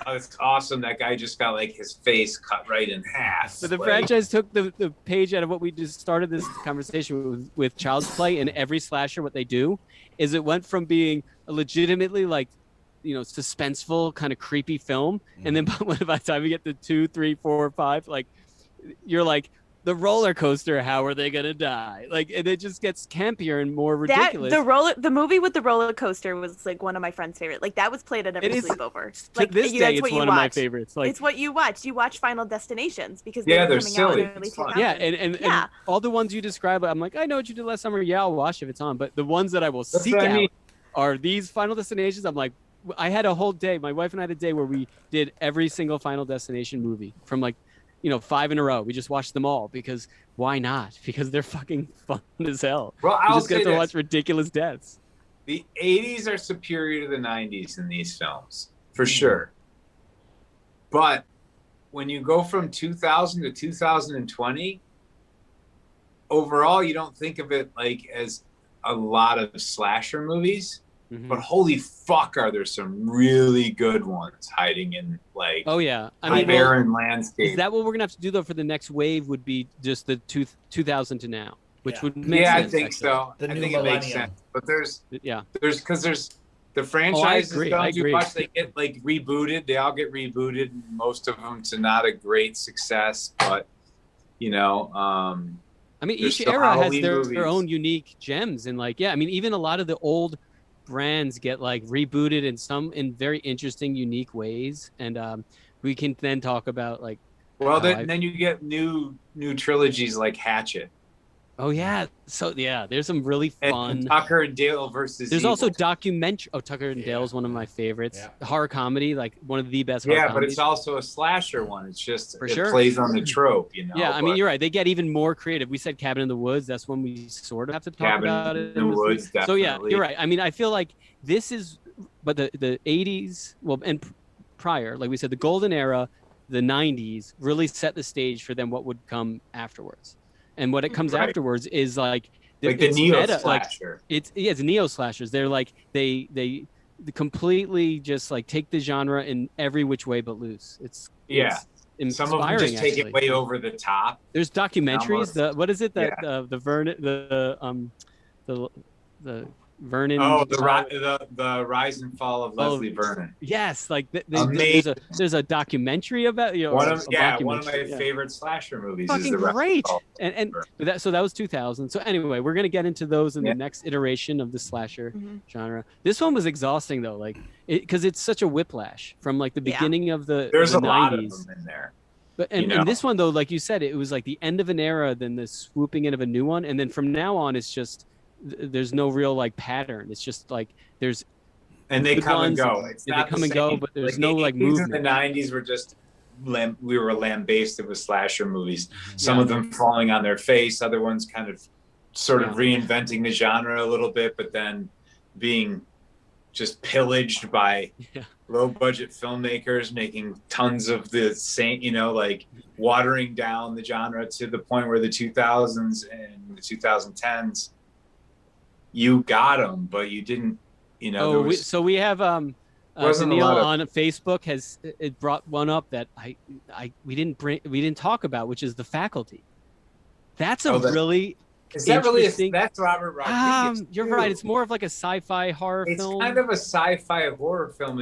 it's awesome. That guy just got like his face cut right in half. But the franchise took the page out of what we just started this conversation with Child's Play. And every slasher, what they do is it went from being a legitimately like, suspenseful kind of creepy film, and then by the time you get to 2, 3, 4, 5, like you're like, the roller coaster, how are they gonna die? Like, and it just gets campier and more ridiculous. The movie with the roller coaster was like one of my friend's favorite. Like, that was played at every sleepover. Like, this day, it's one of my favorites. Like, it's what you watch. You watch Final Destinations because they're silly. Out in the early 2000s. And all the ones you describe, I'm like, I know what you did last summer. Yeah, I'll watch if it's on. But the ones that I will seek out are these Final Destinations. I'm like, I had a whole day. My wife and I had a day where we did every single Final Destination movie from like, 5 in a row. We just watched them all because why not? Because they're fucking fun as hell. Well, I'll just get to watch ridiculous deaths. The 80s are superior to the 90s in these films, for sure. But when you go from 2000 to 2020, overall, you don't think of it like as a lot of slasher movies. Mm-hmm. But holy fuck, are there some really good ones hiding in like barren landscape? Is that what we're gonna have to do though for the next wave? Would be just the 2000 to now, which would make sense. I think so. I think it makes sense. But there's the franchises don't do much. They get like rebooted. They all get rebooted. Most of them to not a great success, but I mean, each era has their own unique gems, and even a lot of the old brands get like rebooted in very interesting, unique ways, and we can then talk about like. Well, then you get new trilogies like Hatchet. Oh yeah, so there's some really fun. And Tucker and Dale versus. There's also documentary. Oh, Tucker and Dale is one of my favorites. Yeah. Horror comedy, like one of the best. Yeah, but it's also a slasher one. It's just plays on the trope, Yeah, I mean you're right. They get even more creative. We said Cabin in the Woods. That's when we sort of have to talk about it. Cabin in the Woods. Definitely. So yeah, you're right. I mean, I feel like this is, but the 80s, and prior, like we said, the golden era, the 90s really set the stage for them what would come afterwards. And what it comes afterwards is like the neo slasher. It's neo slashers. They're like they completely just like take the genre in every which way but loose. It's some of them just take it way over the top. There's documentaries. What is it that the Vernon? Oh, the rise and fall of Leslie Vernon. Yes, like there's a documentary about one of my favorite slasher movies. Fucking is the great. And that was 2000. So anyway, we're gonna get into those in the next iteration of the slasher genre. This one was exhausting though, like because it's such a whiplash from like the beginning of the. There's the a 90s. lot of them in there. But and this one though, like you said, it was like the end of an era, then the swooping in of a new one, and then from now on, it's just. There's no real like pattern. It's just like there's and they come and go. They come and go, but there's no like movement. In the 90s were just we were lambasted with slasher movies. Some of them falling on their face, other ones kind of sort of reinventing the genre a little bit, but then being just pillaged by low budget filmmakers making tons of the same, like watering down the genre to the point where the 2000s and the 2010s, you got them, but you didn't, so we have Neil on Facebook has it brought one up that we didn't talk about, which is The Faculty. That's really is that really that's Robert Rodriguez. You're right. It's more of like a sci-fi horror film. It's kind of a sci-fi horror film.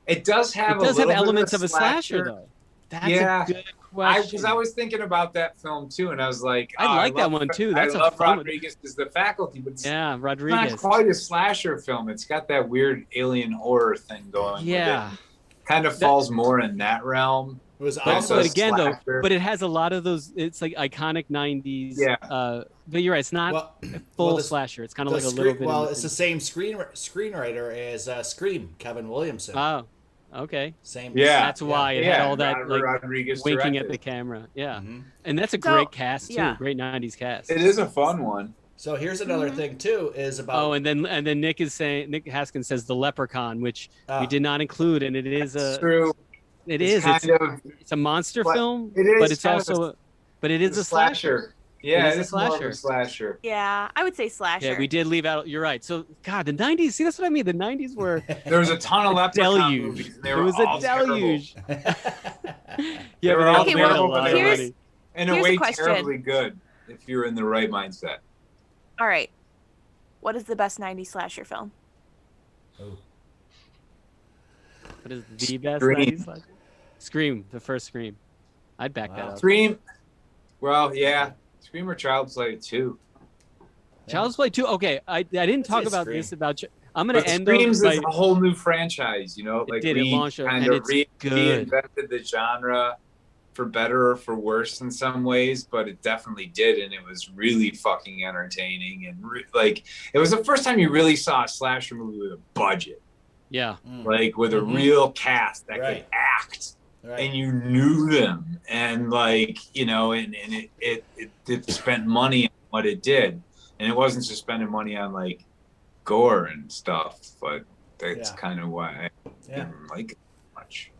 It does have elements of a slasher though. That's a good question. I was thinking about that film too, and I was like, I like that one too. That's I love Rodriguez as The Faculty, but it's Rodriguez. not quite a slasher film. It's got that weird alien horror thing going. Yeah, kind of falls more in that realm. It was but again though, but it has a lot of those. It's like iconic 90s. Yeah. But you're right. It's not full slasher. It's kind of like a little bit. Well, it's the same screenwriter as Scream, Kevin Williamson. Oh, okay. Same. Yeah. That's why it had all that Rodriguez winking directed. at the camera. Yeah. And that's a great cast too. Great 90s cast. It is a fun one. So here's another thing too is about. Oh, and then Nick Haskins says The Leprechaun, which we did not include, and it is true. It's a monster film, but it's also but it is a slasher. Yeah, it is more of a slasher. Yeah, I would say slasher. Yeah, we did leave out. You're right. So, God, the 90s. See, that's what I mean. The 90s were. There was a ton of Leprechaun movies. And they were all deluge. They were all terrible, but here's in a way terribly good if you're in the right mindset. All right, what is the best 90s slasher film? What is the best 90s slasher? Scream, the first Scream. I'd back that up. Scream. Well, yeah. Scream or Child's Play 2. Child's Play 2. Okay, I didn't talk about this about. I'm gonna end. Scream's is a whole new franchise. Like it launched kind of reinvented the genre for better or for worse in some ways, but it definitely did, and it was really fucking entertaining. And it was the first time you really saw a slasher movie with a budget. Yeah. With a real cast that could act. Right. And you knew them, and and it spent money on what it did, and it wasn't just spending money on gore and stuff, but that's kind of why I didn't like it much.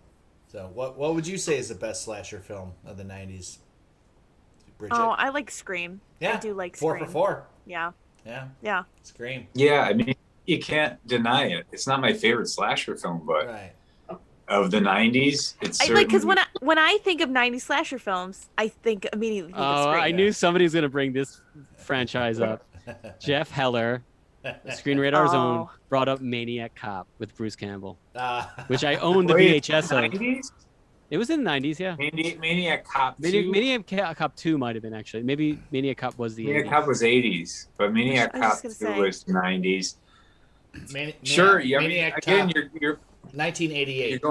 So what would you say is the best slasher film of the 90s? Bridget? Oh, I like Scream. Yeah, I do like 4 Scream. for 4. Yeah. Scream. Yeah, I mean, you can't deny it. It's not my favorite slasher film, but of the 90s, it's certainly... because when I think of 90s slasher films, I think immediately of Scream. I knew somebody was gonna bring this franchise up. Jeff Heller, Screen Radar's own, brought up Maniac Cop with Bruce Campbell, which I owned the VHS of. 90s? It was in the 90s, yeah. Maniac Cop 2? Maniac Cop 2 might have been, actually. Maybe Maniac Cop was the Maniac 80s. Cop was 80s, but Maniac Cop 2 was 90s. Sure, Maniac again, Cop. you're 1988.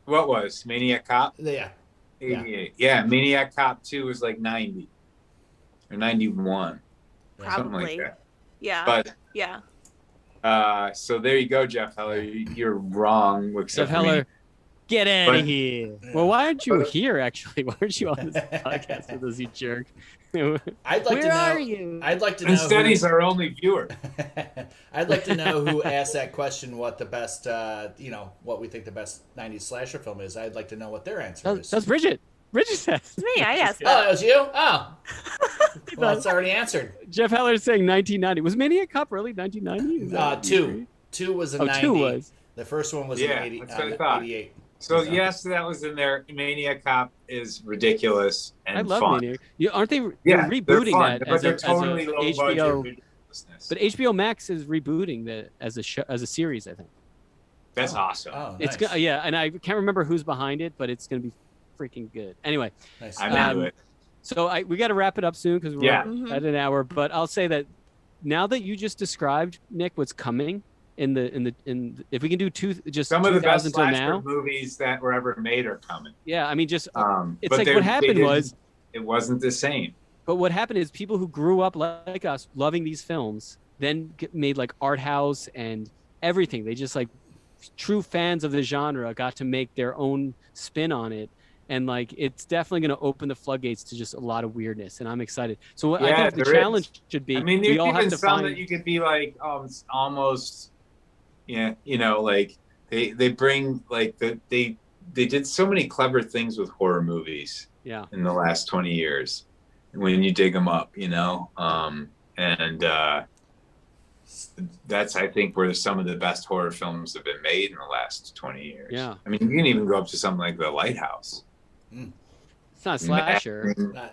What was Maniac Cop? Yeah. 88. Yeah, Maniac Cop 2 was 90 or 91. Probably. Something like that. Yeah. But so there you go, Jeff Heller. You're wrong. Jeff Heller, get out of here. Well, why aren't you here, actually? Why aren't you on this podcast with us, you jerk? I'd like to know. Are you? I'd like to know. Instead, he's our only viewer. I'd like to know who asked that question. What the best, what we think the best '90s slasher film is. I'd like to know what their answer is. That's Bridget. Bridget says. It's me. I asked. Oh, that was you. Oh, well, it's already answered. Jeff Heller saying 1990. Was Maniac Cop really 1990? Two was a 90. 2 was. The first one was in 88. So yes, that was in there. Maniac Cop is ridiculous and I love fun. Maniac. Aren't they? Yeah, they're they're rebooting fun, that but they're totally as a low HBO. budget. But HBO Max is rebooting that as a series, I think. That's awesome. Oh, it's nice. and I can't remember who's behind it, but it's gonna be freaking good. Anyway, Nice. I'm into it. so we got to wrap it up soon because we're at an hour. But I'll say that now that you just described, Nick, what's coming in if we can do some of the best until slasher now movies that were ever made are coming. Yeah, I mean, just it's but like what happened was it wasn't the same. But what happened is people who grew up like us loving these films then made art house and everything. They just true fans of the genre got to make their own spin on it. And like, it's definitely going to open the floodgates to just a lot of weirdness, and I'm excited. So what I think the challenge should be, I mean, there's we all even have to some find that you could be like, almost, you know, like they bring like they did so many clever things with horror movies. Yeah. In the last 20 years, when you dig them up, you know, that's, I think, where some of the best horror films have been made in the last 20 years. Yeah. I mean, you can even go up to something like The Lighthouse. It's not slasher. No.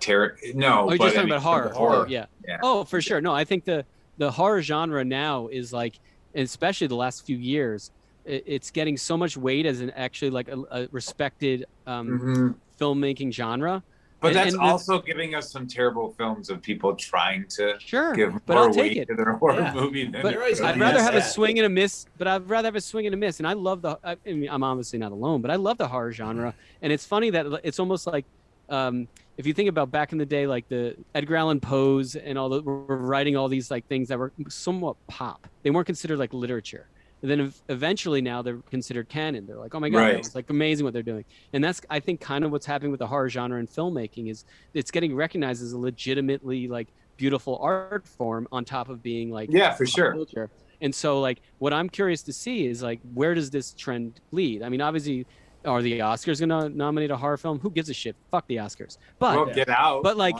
Oh, you're just talking about horror. Oh, yeah. Yeah. Oh, for sure. No, I think the horror genre now is like, especially the last few years, it's getting so much weight as an actually like a respected filmmaking genre. But that's also giving us some terrible films of people trying to give more weight to their horror movie than I'd rather have a swing and a miss. But I'd rather have a swing and a miss. And I love I mean, I'm obviously not alone, but I love the horror genre. And it's funny that it's almost like if you think about back in the day, like the Edgar Allan Poe's and all the were writing all these like things that were somewhat pop. They weren't considered like literature. And then eventually now they're considered canon. They're like, oh my God, it's like amazing what they're doing. And that's, I think, kind of what's happening with the horror genre in filmmaking is it's getting recognized as a legitimately like beautiful art form on top of being like, for sure. Culture. And so like, what I'm curious to see is like, where does this trend lead? I mean, obviously, are the Oscars going to nominate a horror film? Who gives a shit? Fuck the Oscars. But Get Out. But like,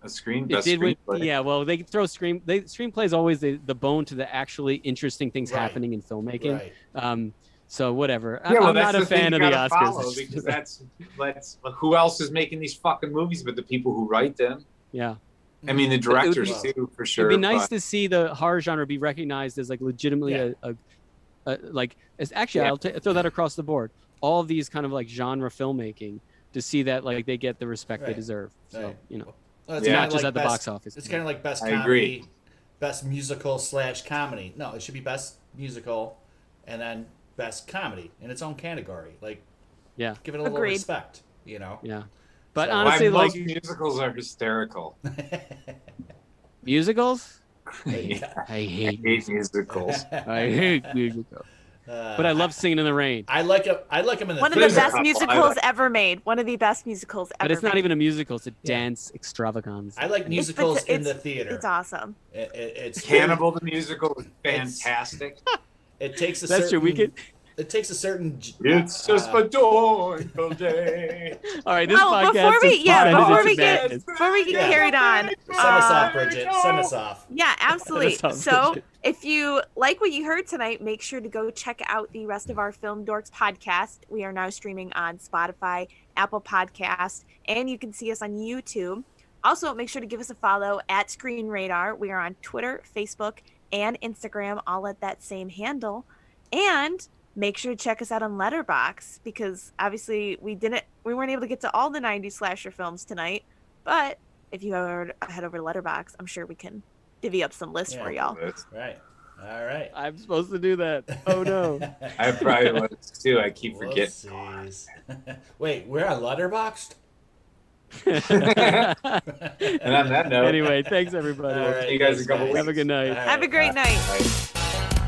a screenplay. Yeah, well, they throw screenplay is always the bone to the actually interesting things happening in filmmaking. Right. So whatever. Yeah, I'm not a fan of the Oscars because that's who else is making these fucking movies but the people who write them. Yeah. I mean the directors too, for sure. It'd be nice to see the horror genre be recognized as like legitimately I'll throw that across the board. All of these kind of like genre filmmaking to see that like they get the respect they deserve. So you know. Well, it's not just at the box office. It's kind of like best comedy, best musical / comedy. No, it should be best musical, and then best comedy in its own category. Like, give it a little respect. You know. Yeah, but honestly, most musicals are hysterical. Musicals? I hate musicals. I hate musicals. But I love Singing in the Rain. I like him in the one of the best musicals ever made. One of the best musicals ever. But it's not made. even a musical; it's a dance extravaganza. I like musicals in the theater. It's awesome. It's Cannibal the musical is fantastic. It takes a That's certain. true. We could. It takes a certain. It's just a joyful day. All right, this podcast. Before we get carried on, send us off, Bridget. Send us off. Yeah, absolutely. So, if you like what you heard tonight, make sure to go check out the rest of our Film Dorks podcast. We are now streaming on Spotify, Apple Podcasts, and you can see us on YouTube. Also, make sure to give us a follow at Screen Radar. We are on Twitter, Facebook, and Instagram, all at that same handle. And make sure to check us out on Letterboxd, because obviously we weren't able to get to all the 90s slasher films tonight, but if you head over to Letterboxd, I'm sure we can divvy up some lists for y'all. Right. All right. I'm supposed to do that. Oh no. I probably was too. I keep forgetting. Wait, we're on Letterboxd? And on that note. Anyway, thanks everybody. All right, see you guys in a couple weeks. Have a good night. Have a great night. Bye.